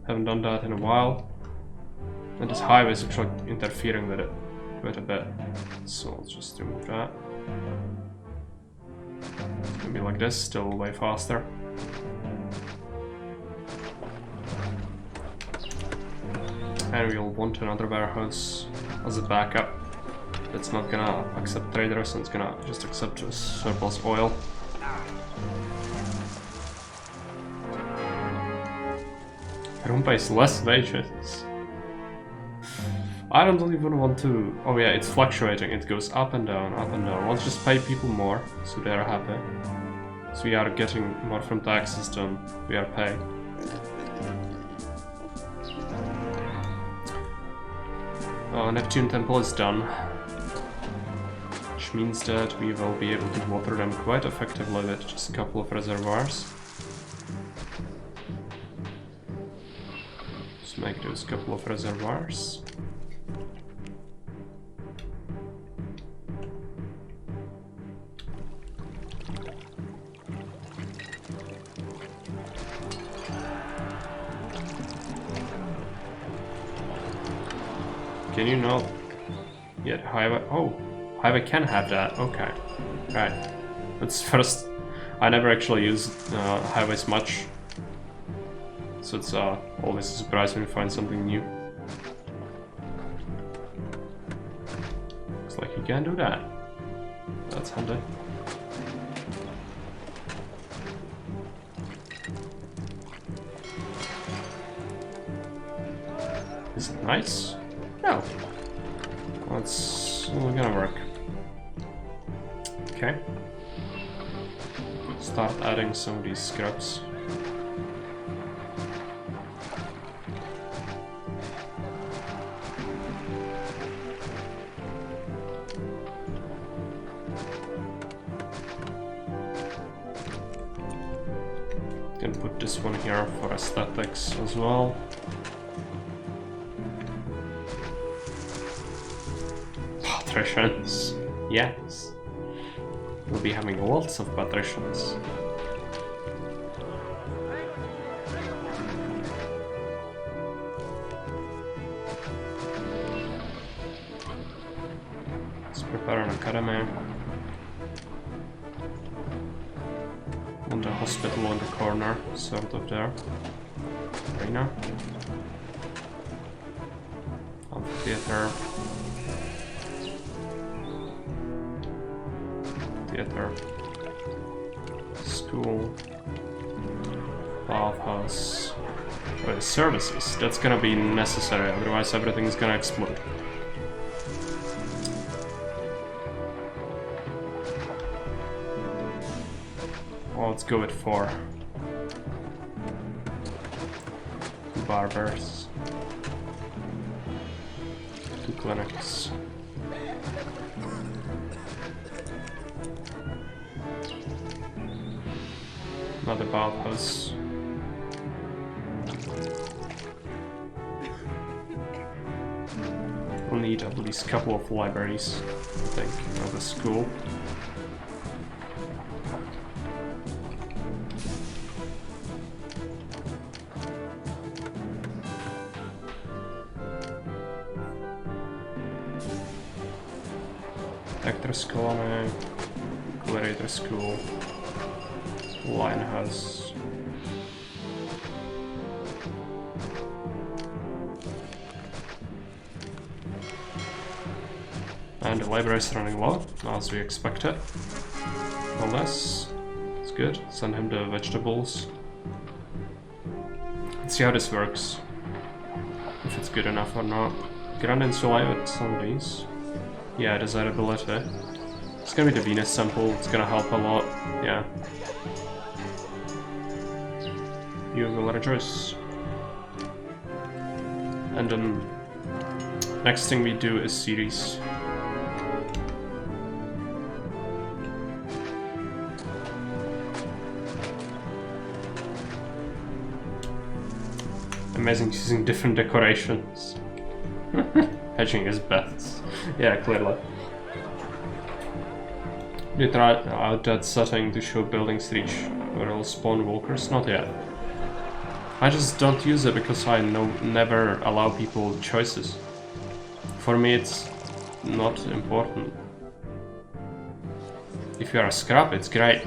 Haven't done that in a while. And this highway is actually interfering with it quite a bit. So let's just remove that. It's gonna be like this, still way faster. And we'll want another warehouse as a backup. It's not gonna accept traders and it's gonna just accept surplus oil. Rome pays less wages. I don't even want to... Oh yeah, it's fluctuating. It goes up and down, up and down. Let's just pay people more, so they're happy. So we are getting more from taxes than we are paying. Neptune Temple is done. Which means that we will be able to water them quite effectively with just a couple of reservoirs. Just make those couple of reservoirs. Can you not yet highway? Oh, highway can have that. Okay, right. That's first. I never actually use highways much, so it's always a surprise when you find something new. Looks like you can do that. That's handy. Is it nice? No. It's only gonna work. Okay. Start adding some of these scraps. Can put this one here for aesthetics as well. Patricians, yes. We'll be having lots of patricians. Let's prepare an academy. And a hospital on the corner, sort of there. Arena. Amphitheater. Theater, school, bathhouse, services. That's gonna be necessary, otherwise everything is gonna explode. Well, let's go with 4. 2 barbers, 2 clinics. Another bathhouse. need at least a couple of libraries, I think, at the school. Actors colony, Gladiator school, Lionhouse. And the library is running low, as we expected. Well, that's good. Send him the vegetables. Let's see how this works. If it's good enough or not. Grand Insula with some of these. Yeah, desirability. It's gonna be the Venus sample, it's gonna help a lot. Yeah. You will rejoice. And then next thing we do is series. Amazing using different decorations. Hedging is best. Yeah, clearly. You tried out that setting to show buildings reach where it'll spawn walkers? Not yet. I just don't use it because I never allow people choices. For me it's not important. If you are a scrap, it's great.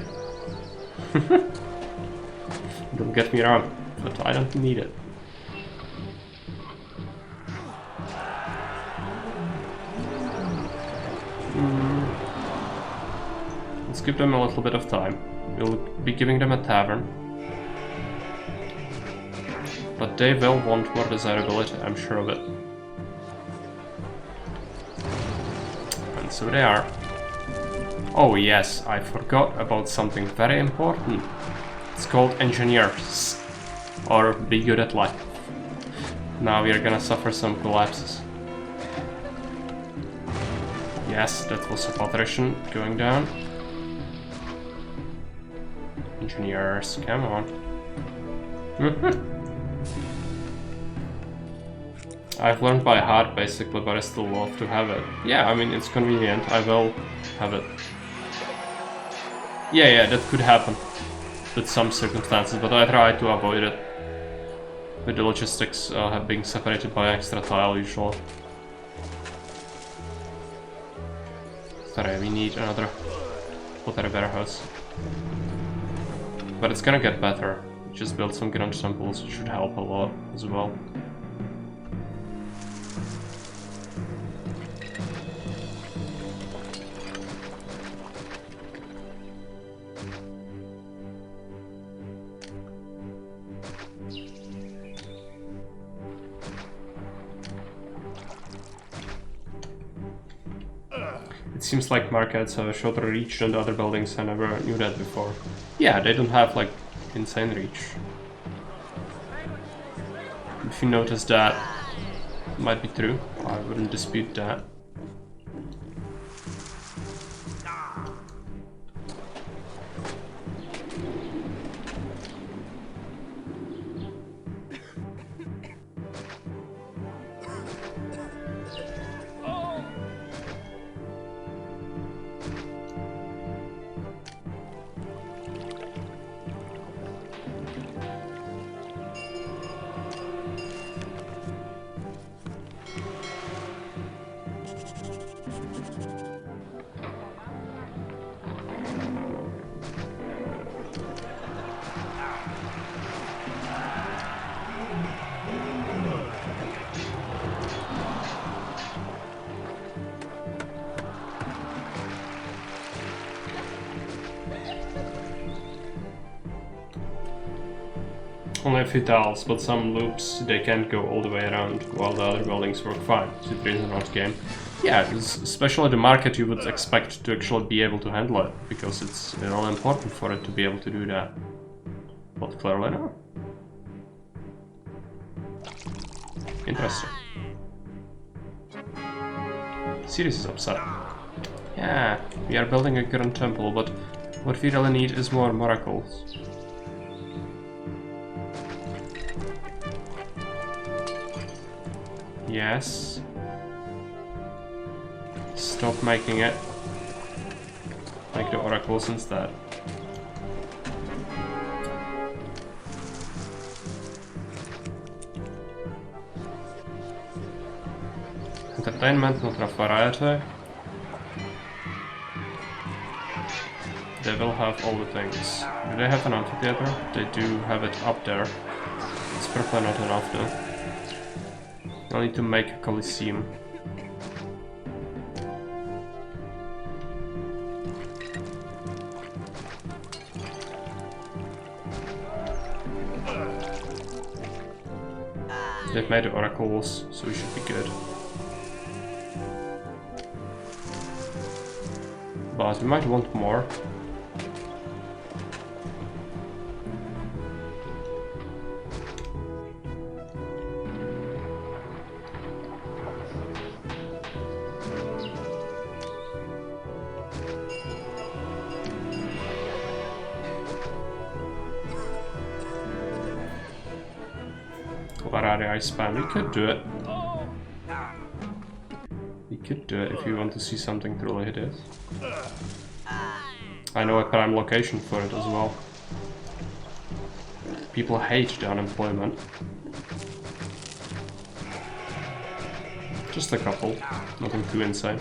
Don't get me wrong, but I don't need it. Let's give them a little bit of time. We'll be giving them a tavern. But they will want more desirability, I'm sure of it. And so they are. Oh yes, I forgot about something very important. It's called engineers. Or be good at life. Now we are gonna suffer some collapses. Yes, that was a Patrician going down. Engineers, come on. I've learned by heart basically, but I still love to have it. Yeah, I mean, it's convenient, I will have it. Yeah, that could happen with some circumstances, but I try to avoid it. With the logistics being separated by extra tile usually. Sorry, we need another pottery warehouse. But it's gonna get better. Just build some grand temples, it should help a lot as well. It seems like markets have a shorter reach than the other buildings. I never knew that before. Yeah, they don't have like insane reach. If you notice that, it might be true. I wouldn't dispute that. Only a few tiles, but some loops they can't go all the way around, while the other buildings work fine. It is not game. Yeah, especially the market you would expect to actually be able to handle it, because it's all important for it to be able to do that. But clearly no. Interesting. Sirius is upset. Yeah, we are building a grand temple, but what we really need is more miracles. Yes. Stop making it. Make the oracles instead. Entertainment, not variety. They will have all the things. Do they have an amphitheater? They do have it up there. It's probably not enough though. I need to make a coliseum. They've made the oracles, so we should be good. But we might want more. What are the ice spam? We could do it. We could do it if you want to see something truly hideous. I know a prime location for it as well. People hate the unemployment. Just a couple, nothing too insane.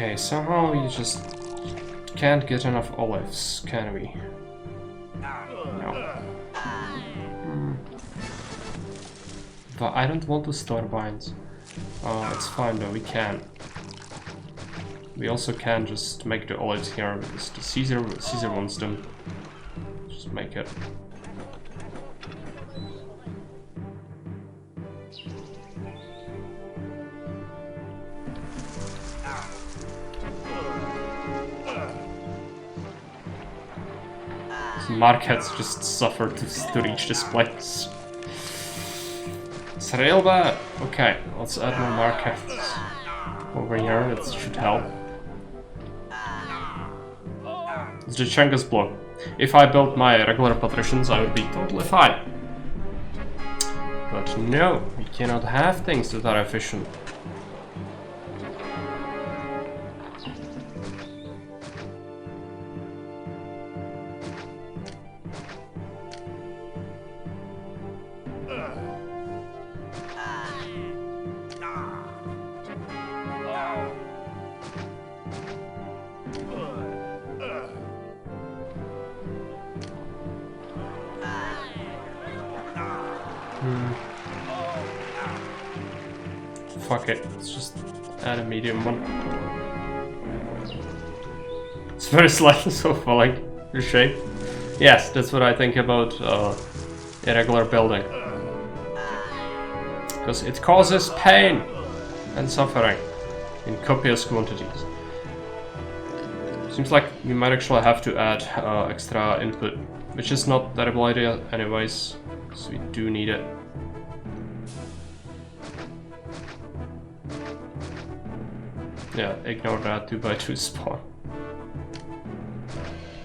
Okay, somehow we just can't get enough olives, can we? No. But I don't want to store vines. Oh, it's fine though, we can. We also can just make the olives here because the Caesar wants them. Just make it. Markets just suffer to reach this place. It's real bad. Okay, let's add more markets over here. That should help. It's the Chengiz block. If I built my regular patricians, I would be totally fine. But no, we cannot have things that are efficient. Fuck it, let's just add a medium one. It's very slightly so falling your shape. Yes, that's what I think about irregular building. Because it causes pain and suffering in copious quantities. Seems like we might actually have to add extra input, which is not a terrible idea anyways, so we do need it. Yeah, ignore that 2x2 spawn.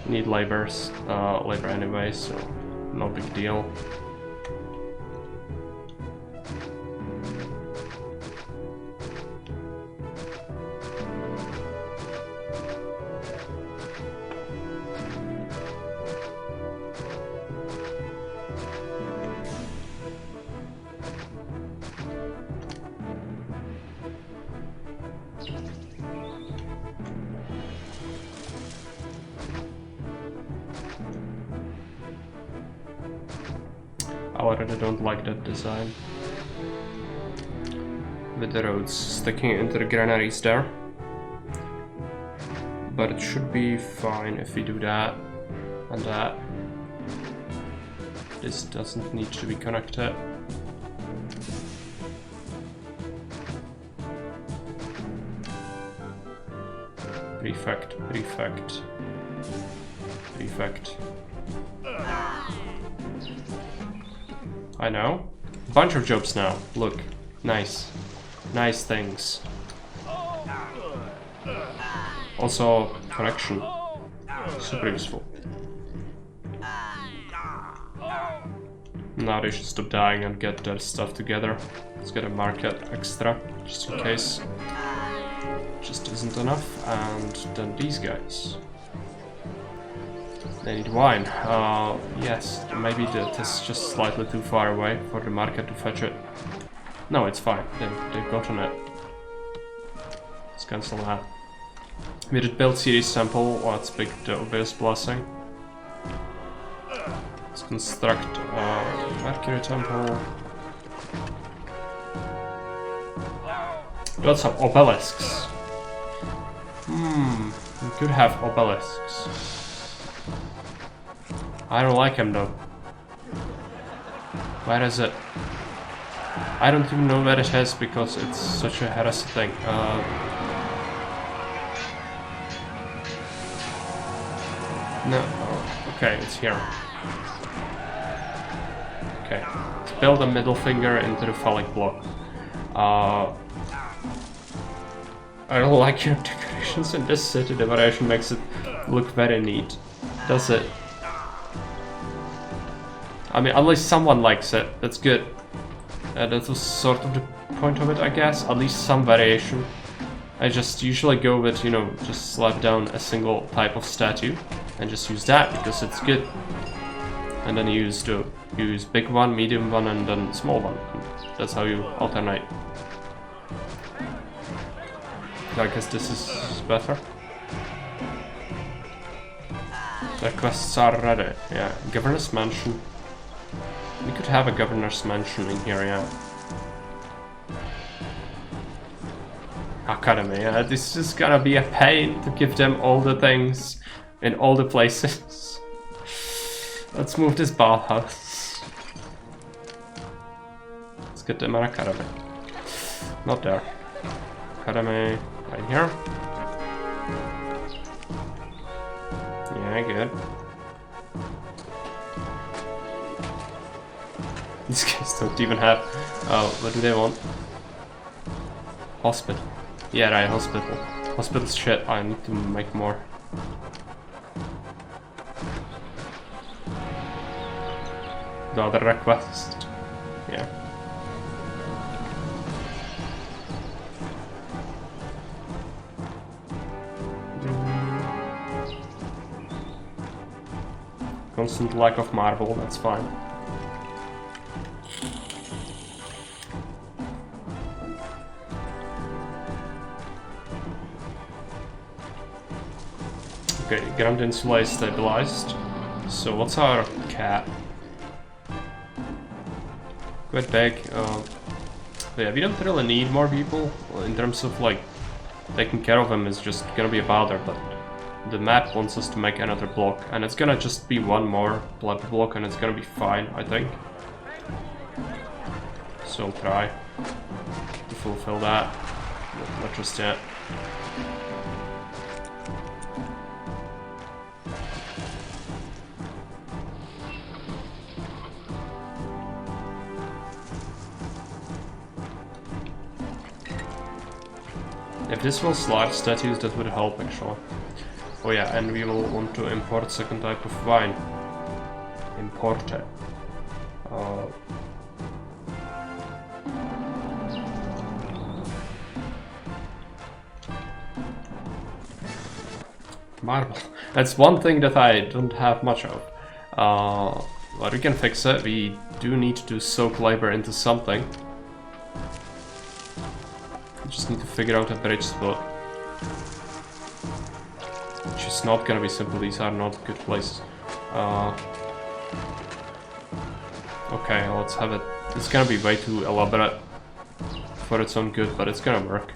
Need labor anyway, so no big deal. I already don't like that design. With the roads sticking into the granaries there. But it should be fine if we do that and that. This doesn't need to be connected. Prefect, prefect, prefect. I know. Bunch of jobs now. Look. Nice. Nice things. Also, connection. Super useful. Now they should stop dying and get their stuff together. Let's get a market extra, just in case. Just isn't enough. And then these guys. They need wine. Yes, maybe this is just slightly too far away for the market to fetch it. No, it's fine. They've gotten it. Let's cancel that. We did build series temple. Let's pick the obvious blessing. Let's construct Mercury temple. Lots of obelisks. We could have obelisks. I don't like him though. Where is it? I don't even know where it is because it's such a heresy thing. No. Oh, okay, it's here. Okay. Let's build a middle finger into the phallic block. I don't like your decorations in this city. The variation makes it look very neat. Does it? I mean, at least someone likes it. That's good. That was sort of the point of it, I guess. At least some variation. I just usually go with, you know, just slap down a single type of statue and just use that because it's good. And then you use big one, medium one, and then small one. That's how you alternate. I guess this is better. The quests are ready. Yeah, Governor's Mansion. We could have a Governor's Mansion in here, yeah. Academy, yeah. This is gonna be a pain to give them all the things in all the places. Let's move this bathhouse. Let's get them an academy. Not there. Academy right here. Yeah, good. These guys don't even have... Oh, what do they want? Hospital. Yeah, right, hospital. Hospital's shit, I need to make more. The other request. Yeah. Constant lack of marble, that's fine. Okay, Grand Insula is stabilized. So what's our cap? Quite big. Yeah, we don't really need more people. In terms of like taking care of them is just gonna be a bother, but the map wants us to make another block, and it's gonna just be one more blood block, and it's gonna be fine, I think. So I'll try to fulfill that. Not just yet. If this was large statues, that would help actually. Oh yeah, and we will want to import second type of wine. Import it. Marble. That's one thing that I don't have much of. But we can fix it. We do need to soak labor into something. Just need to figure out a bridge spot. Which is not gonna be simple, these are not good places. Okay, let's have it. It's gonna be way too elaborate for its own good, but it's gonna work.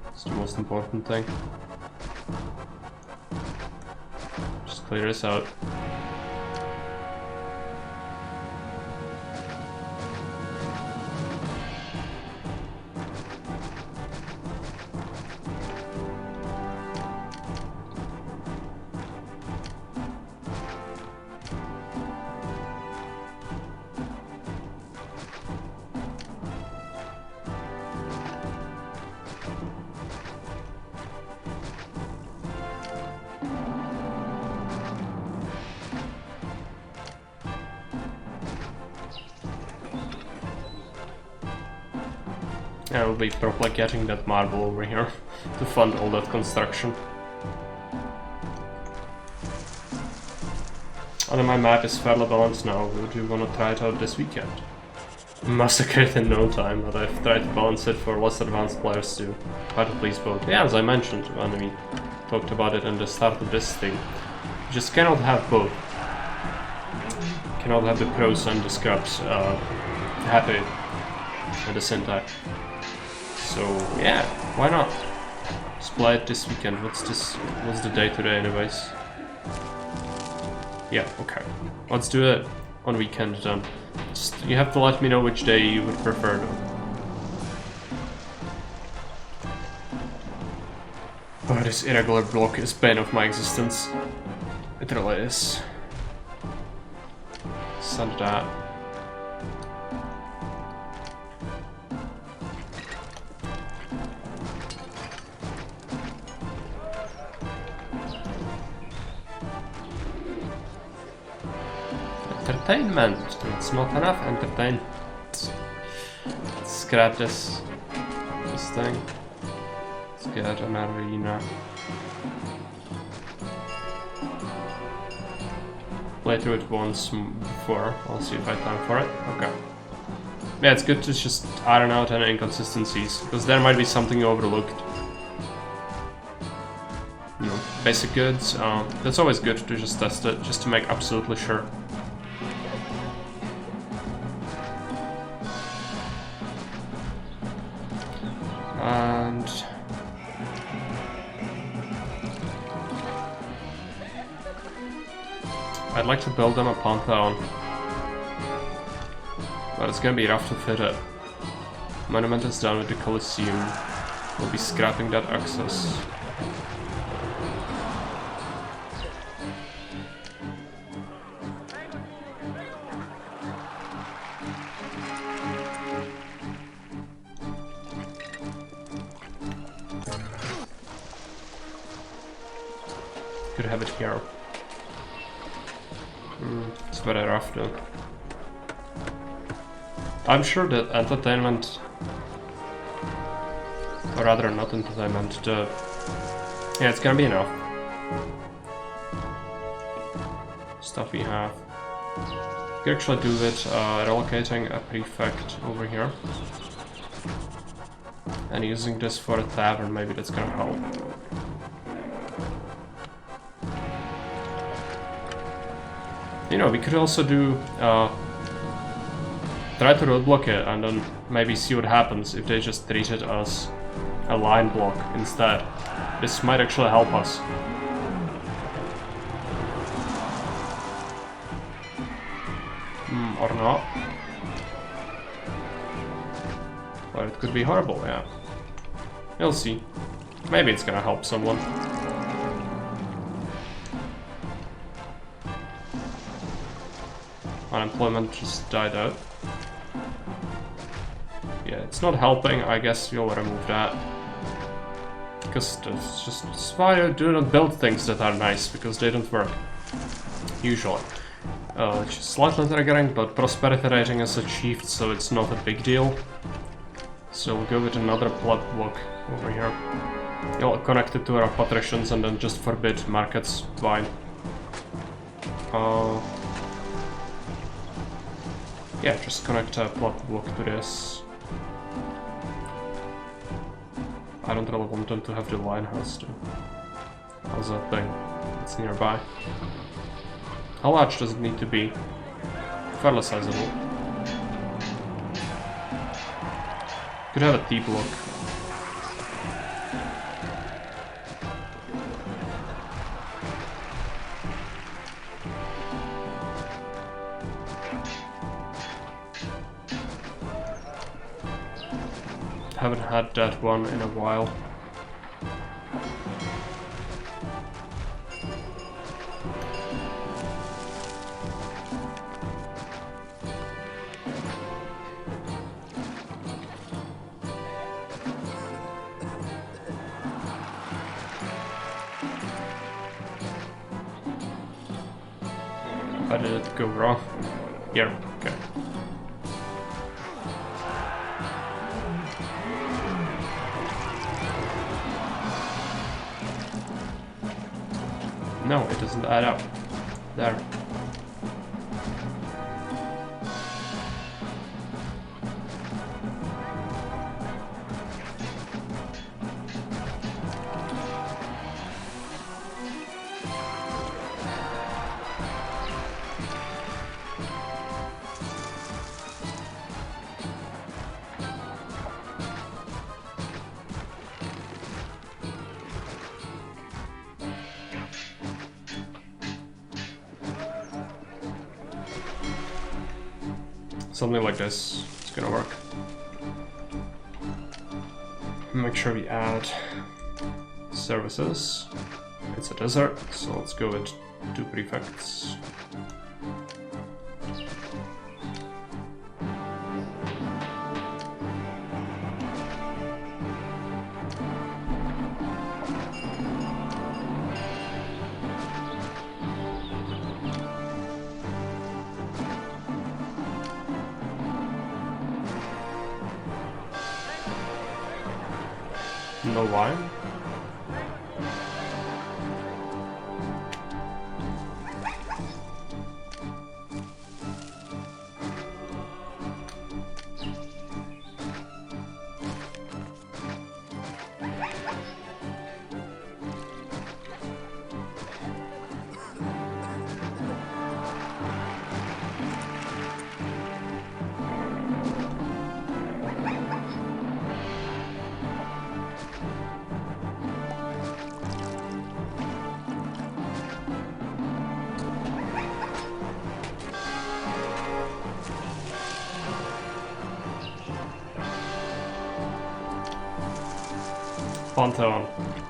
It's the most important thing. Just clear this out. And I'll be probably getting that marble over here to fund all that construction. And my map is fairly balanced now. Would you want to try it out this weekend? Massacre it in no time, but I've tried to balance it for less advanced players to try to please both. Yeah, as I mentioned when we talked about it in the start of this thing, you just cannot have both. You cannot have the pros and the scraps happy at the same time. So yeah, why not? Let's play it this weekend. What's the day today anyways? Yeah, okay. Let's do it on weekend then. Just, you have to let me know which day you would prefer though. Oh, this irregular block is bane of my existence. It really is. Send that. Entertainment. It's not enough entertainment. Let's scrap this thing. Let's get an arena. Play through it once before. I'll see if I have time for it. Okay. Yeah, it's good to just iron out any inconsistencies, because there might be something you overlooked. You know, basic goods. That's always good to just test it, just to make absolutely sure. And I'd like to build them a Pantheon, but it's gonna be rough to fit it. Monument is done with the Colosseum. We'll be scrapping that access. Could have it here. It's very rough though. I'm sure that entertainment, or rather not entertainment, yeah, it's gonna be enough. Stuff we have. You can actually do it relocating a prefect over here. And using this for a tavern, maybe that's gonna help. You know, we could also do, try to roadblock it and then maybe see what happens if they just treat it as a line block instead. This might actually help us. Or not. Or it could be horrible, yeah. We'll see. Maybe it's gonna help someone. Unemployment just died out. Yeah, it's not helping. I guess we'll remove that. Because it's just why I do not build things that are nice, because they don't work. Usually. It's just slightly triggering, but prosperity rating is achieved, so it's not a big deal. So we'll go with another plot block over here. You'll connect it to our patricians and then just forbid markets. Fine. Yeah, just connect a plot block to this. I don't really want them to have the line house too. How's that thing? It's nearby. How large does it need to be? Fairly sizable. Could have a T block. Haven't had that one in a while. How did it go wrong? Here, okay. No, it doesn't add up. There. Something like this is gonna work. Make sure we add services. It's a desert, so let's go with 2 prefects. No wine? Pantheon.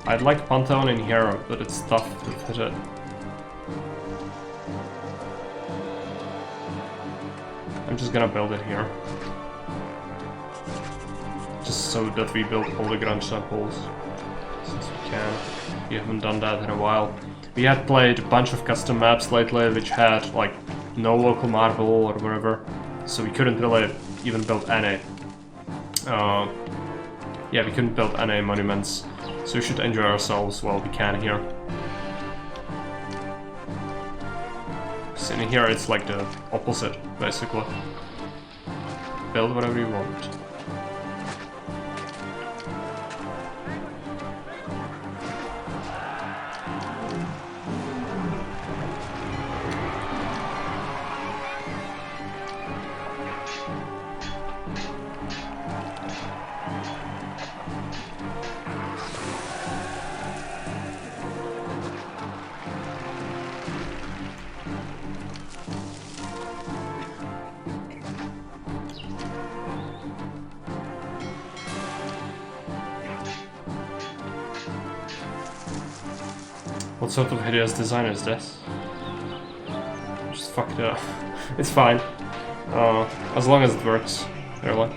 I'd like Pantheon in here, but it's tough to fit it. I'm just gonna build it here. Just so that we build all the Grand Temples. Since we can. We haven't done that in a while. We had played a bunch of custom maps lately which had like no local marble or whatever. So we couldn't really even build any. Yeah, we couldn't build any monuments, so we should enjoy ourselves while we can here. So in here it's like the opposite, basically. Build whatever you want. What sort of hideous design is this? Just fucked up. It's fine. As long as it works, really.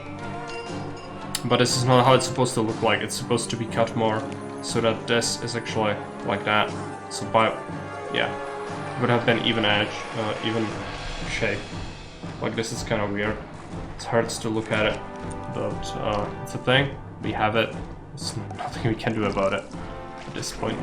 But this is not how it's supposed to look like. It's supposed to be cut more so that this is actually like that. So by, yeah, it would have been even edge, even shape. Like this is kind of weird. It hurts to look at it, but it's a thing. We have it. There's nothing we can do about it at this point.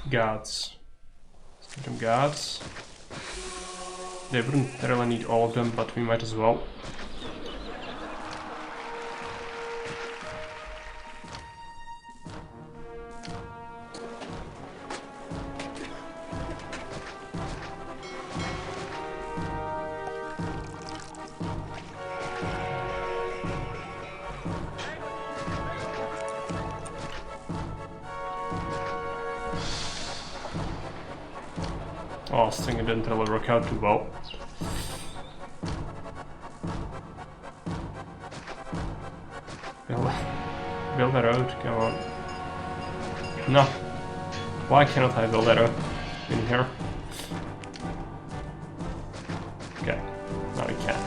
Gods. Let's get them gods. They wouldn't really need all of them, but we might as well. Oh, this thing didn't really work out too well. Build a road, come on. No. Why cannot I build arrow in here? Okay, now we can.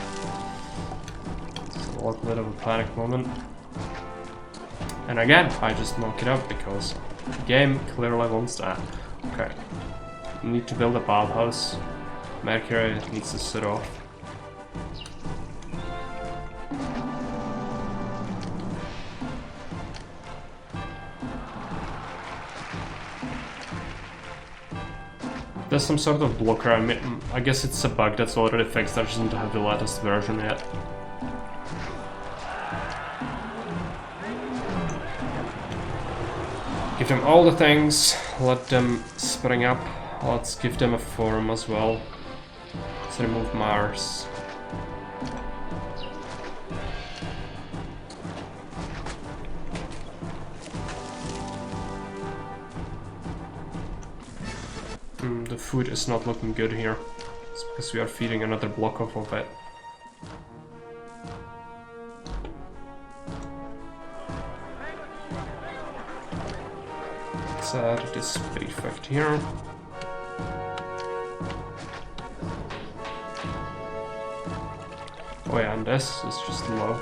It's a little bit of a panic moment. And again, I just knock it up because the game clearly wants that. Okay. Need to build a bathhouse. Mercury needs to sit off. There's some sort of blocker. I mean, I guess it's a bug that's already fixed. I just don't have the latest version yet. Give them all the things. Let them spring up. Let's give them a forum as well. Let's remove Mars. The food is not looking good here. It's because we are feeding another block off of it. Let's add this prefect here. Oh yeah, and this is just low.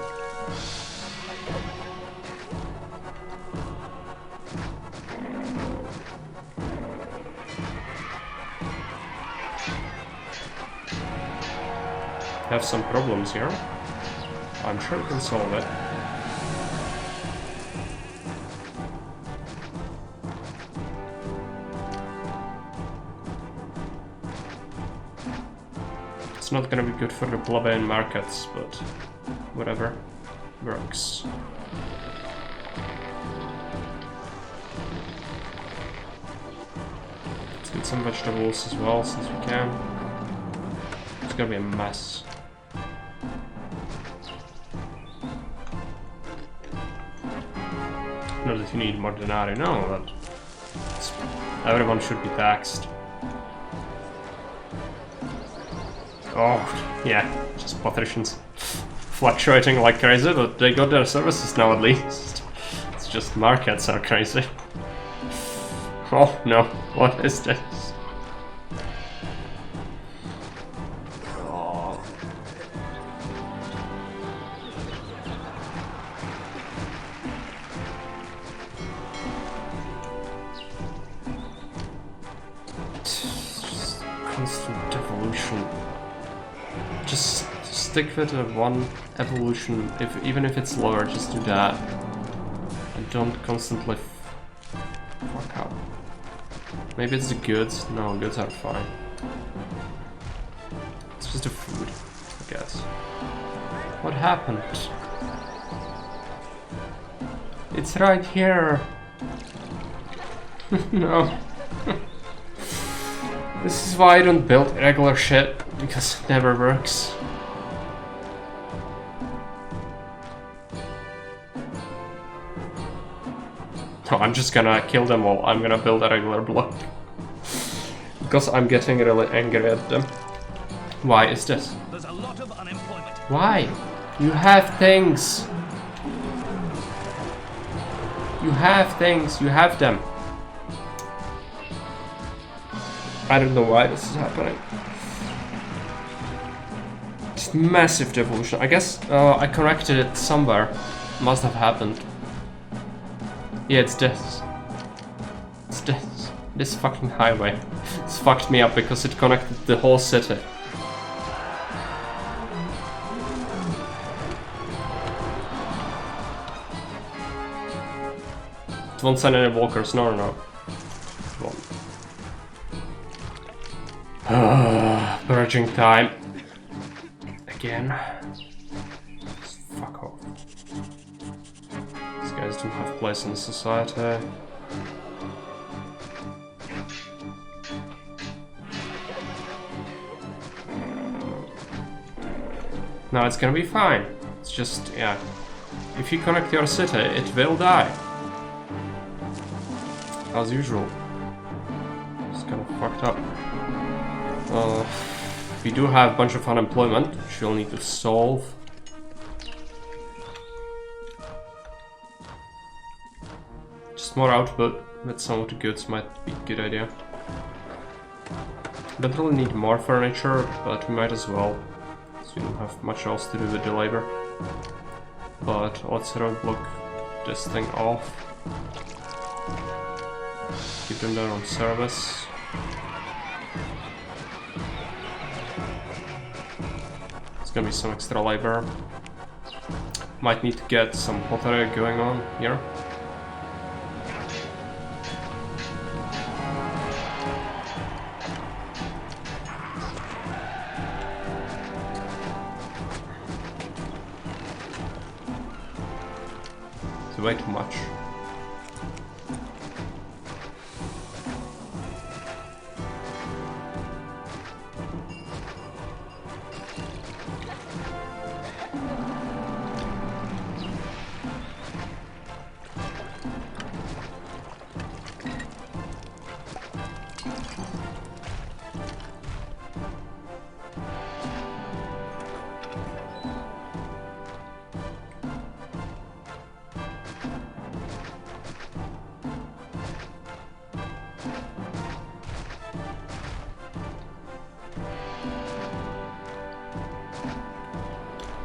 Have some problems here. I'm sure we can solve it. It's not gonna be good for the plebeian markets, but whatever. Works. Let's get some vegetables as well, since we can. It's gonna be a mess. Not that you need more denarii, no, but everyone should be taxed. Oh, yeah, just Patricians fluctuating like crazy, but they got their services now at least. It's just markets are crazy. Oh no, what is this? Oh. Just constant devolution. Just stick with the one evolution, even if it's lower, just do that. And don't constantly fuck up. Maybe it's the goods. No, goods are fine. It's just the food, I guess. What happened? It's right here. No. This is why I don't build regular shit, because it never works. Oh, I'm just gonna kill them all. I'm gonna build a regular block. Because I'm getting really angry at them. Why is this? There's a lot of unemployment. Why? You have things. You have things. You have them. I don't know why this is happening. Just massive devolution. I guess I corrected it somewhere. Must have happened. Yeah, it's this. It's this. This fucking highway. It's fucked me up because it connected the whole city. It won't send any walkers. No, no, no. It won't. Purging time. Again. Just fuck off. These guys don't have a place in society. No, it's gonna be fine. It's just, yeah. If you connect your city, it will die. As usual. It's kind of fucked up. We do have a bunch of unemployment, which we'll need to solve. Just more output with some of the goods might be a good idea. Don't really need more furniture, but we might as well, so we don't have much else to do with the labor. But let's roadblock this thing off. Keep them down on service. It's gonna be some extra labor. Might need to get some pottery going on here. It's way too much.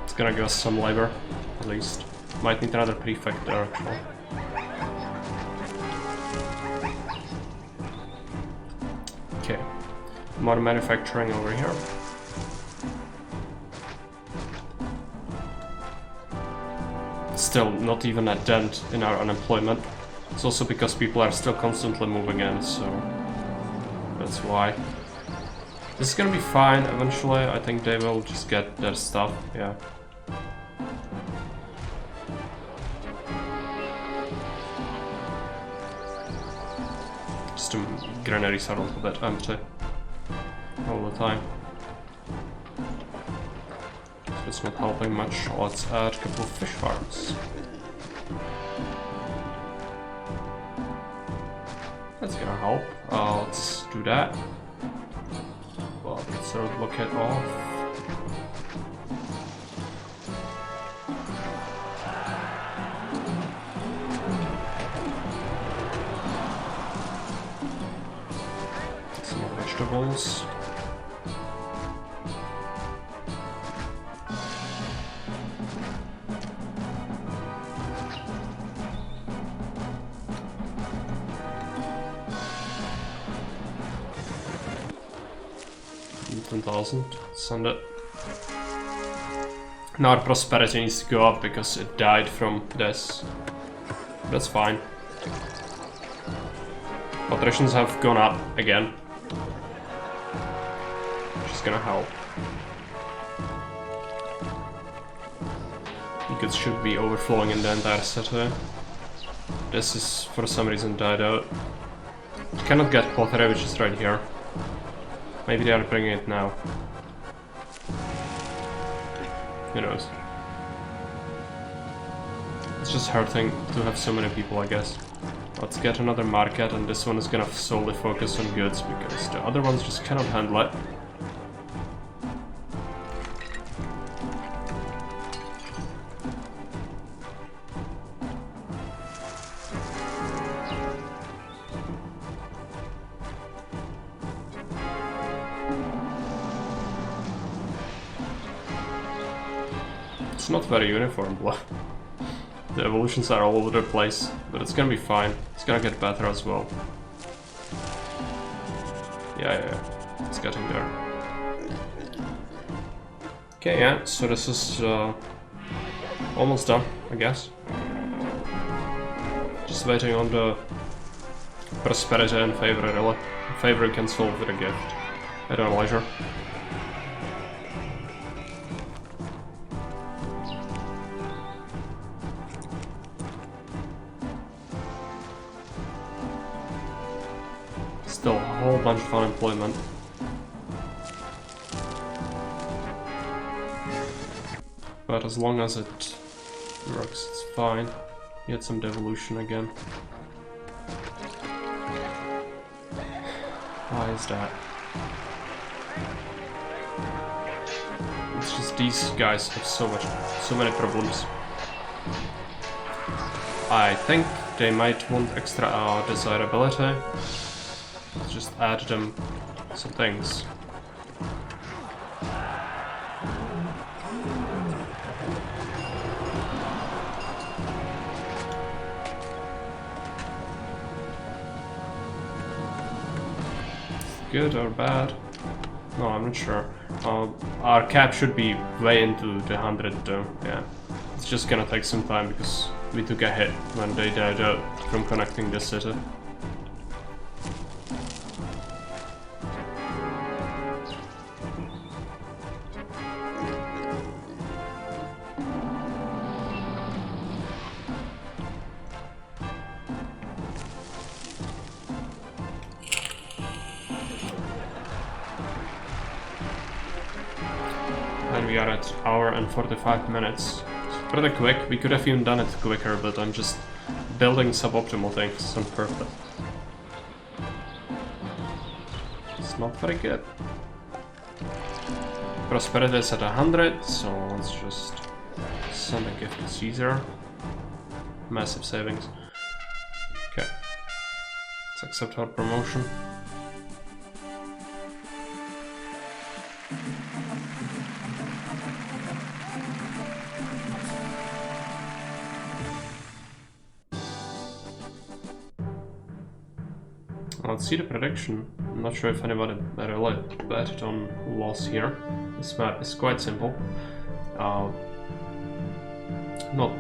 It's gonna give us some labor, at least. Might need another prefect there, actually. Okay, more manufacturing over here. Still not even a dent in our unemployment. It's also because people are still constantly moving in, so that's why. This is gonna be fine eventually. I think they will just get their stuff, yeah. Just the granaries are a little bit empty all the time. So it's not helping much. Let's add a couple of fish farms. That's gonna help. Let's do that. Well, let's roadblock it off. Some more vegetables. Send it. Now our prosperity needs to go up because it died from this. That's fine. Patricians have gone up again, which is gonna help. Goods should be overflowing in the entire city. This is for some reason died out. You cannot get pottery, which is right here. Maybe they are bringing it now. Who knows? It's just hurting to have so many people, I guess. Let's get another market, and this one is gonna solely focus on goods because the other ones just cannot handle it. It's not very uniform, the evolutions are all over the place, but it's gonna be fine. It's gonna get better as well. Yeah, it's getting there. Okay, yeah, so this is almost done, I guess. Just waiting on the prosperity and favor, really. Favor can solve with a gift at our leisure. Still a whole bunch of unemployment. But as long as it works, it's fine. Get some devolution again. Why is that? It's just these guys have so many problems. I think they might want extra desirability. Let's just add them some things. Good or bad? No, I'm not sure. Our cap should be way into the 100 though, yeah. It's just gonna take some time because we took a hit when they died out from connecting the city. And we are at hour and 45 minutes. It's pretty quick. We could have even done it quicker, but I'm just building suboptimal things on purpose. It's not very good. Prosperity is at 100, so let's just send a gift to Caesar. Massive savings. Okay. Let's accept our promotion. Let's see the prediction. I'm not sure if anybody really betted on loss here. This map is quite simple. Not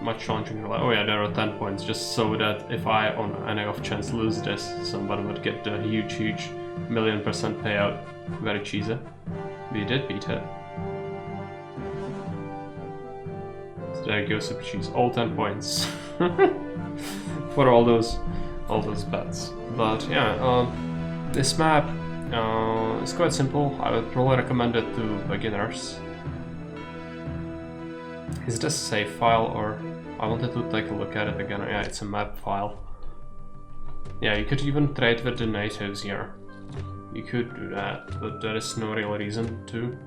much challenging. Oh yeah, there are 10 points, just so that if I on any off chance lose this, somebody would get the huge $1,000,000% payout. Very cheesy. We did beat it. So there goes Super Cheese. All 10 points. For all those bets. But yeah, this map is quite simple. I would probably recommend it to beginners. Is this a save file, or I wanted to take a look at it again? Yeah, it's a map file. Yeah, you could even trade with the natives here. You could do that, but there is no real reason to.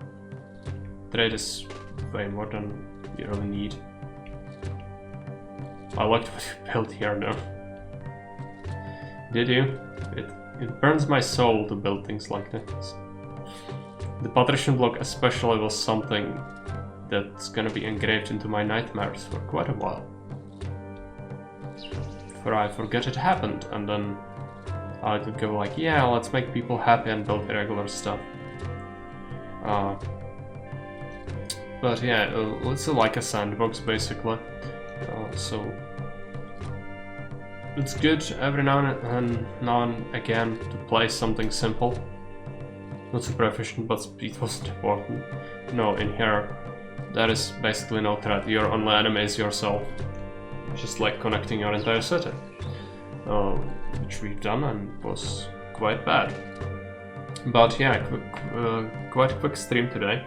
Trade is way more than you really need. I liked what you built here though. Did you? It burns my soul to build things like this. The Patrician block especially was something that's gonna be engraved into my nightmares for quite a while. For I forget it happened, and then I would go like, yeah, let's make people happy and build regular stuff. But yeah, it's like a sandbox basically. So it's good every now and again to play something simple. Not super efficient, but speed wasn't important. No, in here there is basically no threat. Your only enemy is yourself. Just like connecting your entire city. Which we've done and was quite bad. But yeah, quite a quick stream today.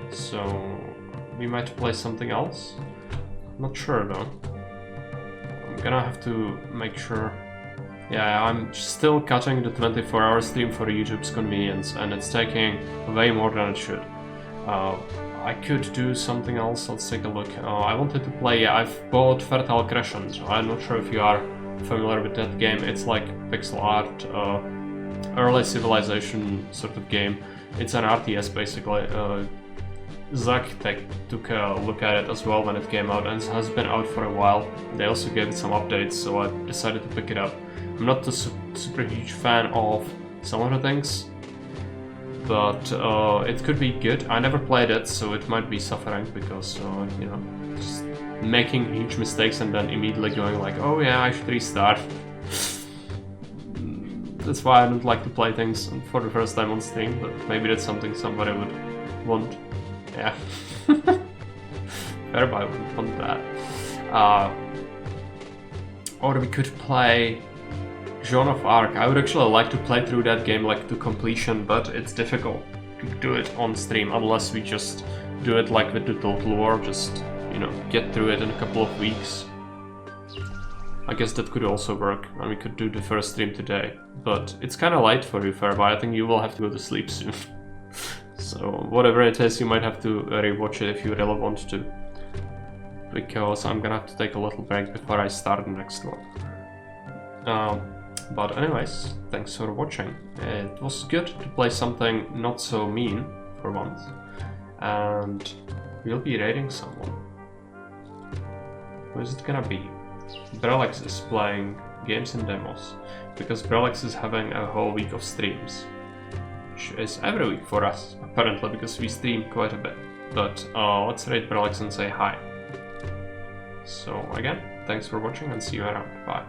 So we might play something else. Not sure though. I'm gonna have to make sure. Yeah, I'm still cutting the 24-hour stream for YouTube's convenience, and it's taking way more than it should. I could do something else. Let's take a look. I wanted to play. Yeah, I've bought Fertile Crescent. I'm not sure if you are familiar with that game. It's like pixel art, early civilization sort of game. It's an RTS basically. Zach took a look at it as well when it came out, and it has been out for a while. They also gave it some updates, so I decided to pick it up. I'm not a super huge fan of some of the things, but it could be good. I never played it, so it might be suffering because, you know, just making huge mistakes and then immediately going like, oh yeah, I should restart. That's why I don't like to play things for the first time on stream, but maybe that's something somebody would want. Yeah. Everybody would want that. Or we could play Joan of Arc. I would actually like to play through that game like to completion, but it's difficult to do it on stream unless we just do it like with the Total War, just, you know, get through it in a couple of weeks. I guess that could also work, and we could do the first stream today. But it's kind of late for you, Fairby. I think you will have to go to sleep soon. So whatever it is, you might have to rewatch it if you really want to. because I'm gonna have to take a little break before I start the next one. But anyways, thanks for watching. It was good to play something not so mean for once, and we'll be raiding someone. Who is it gonna be? Brelex is playing games and demos, because Brelex is having a whole week of streams, which is every week for us, apparently, because we stream quite a bit. But let's raid Brelex and say hi. So again, thanks for watching and see you around. Bye.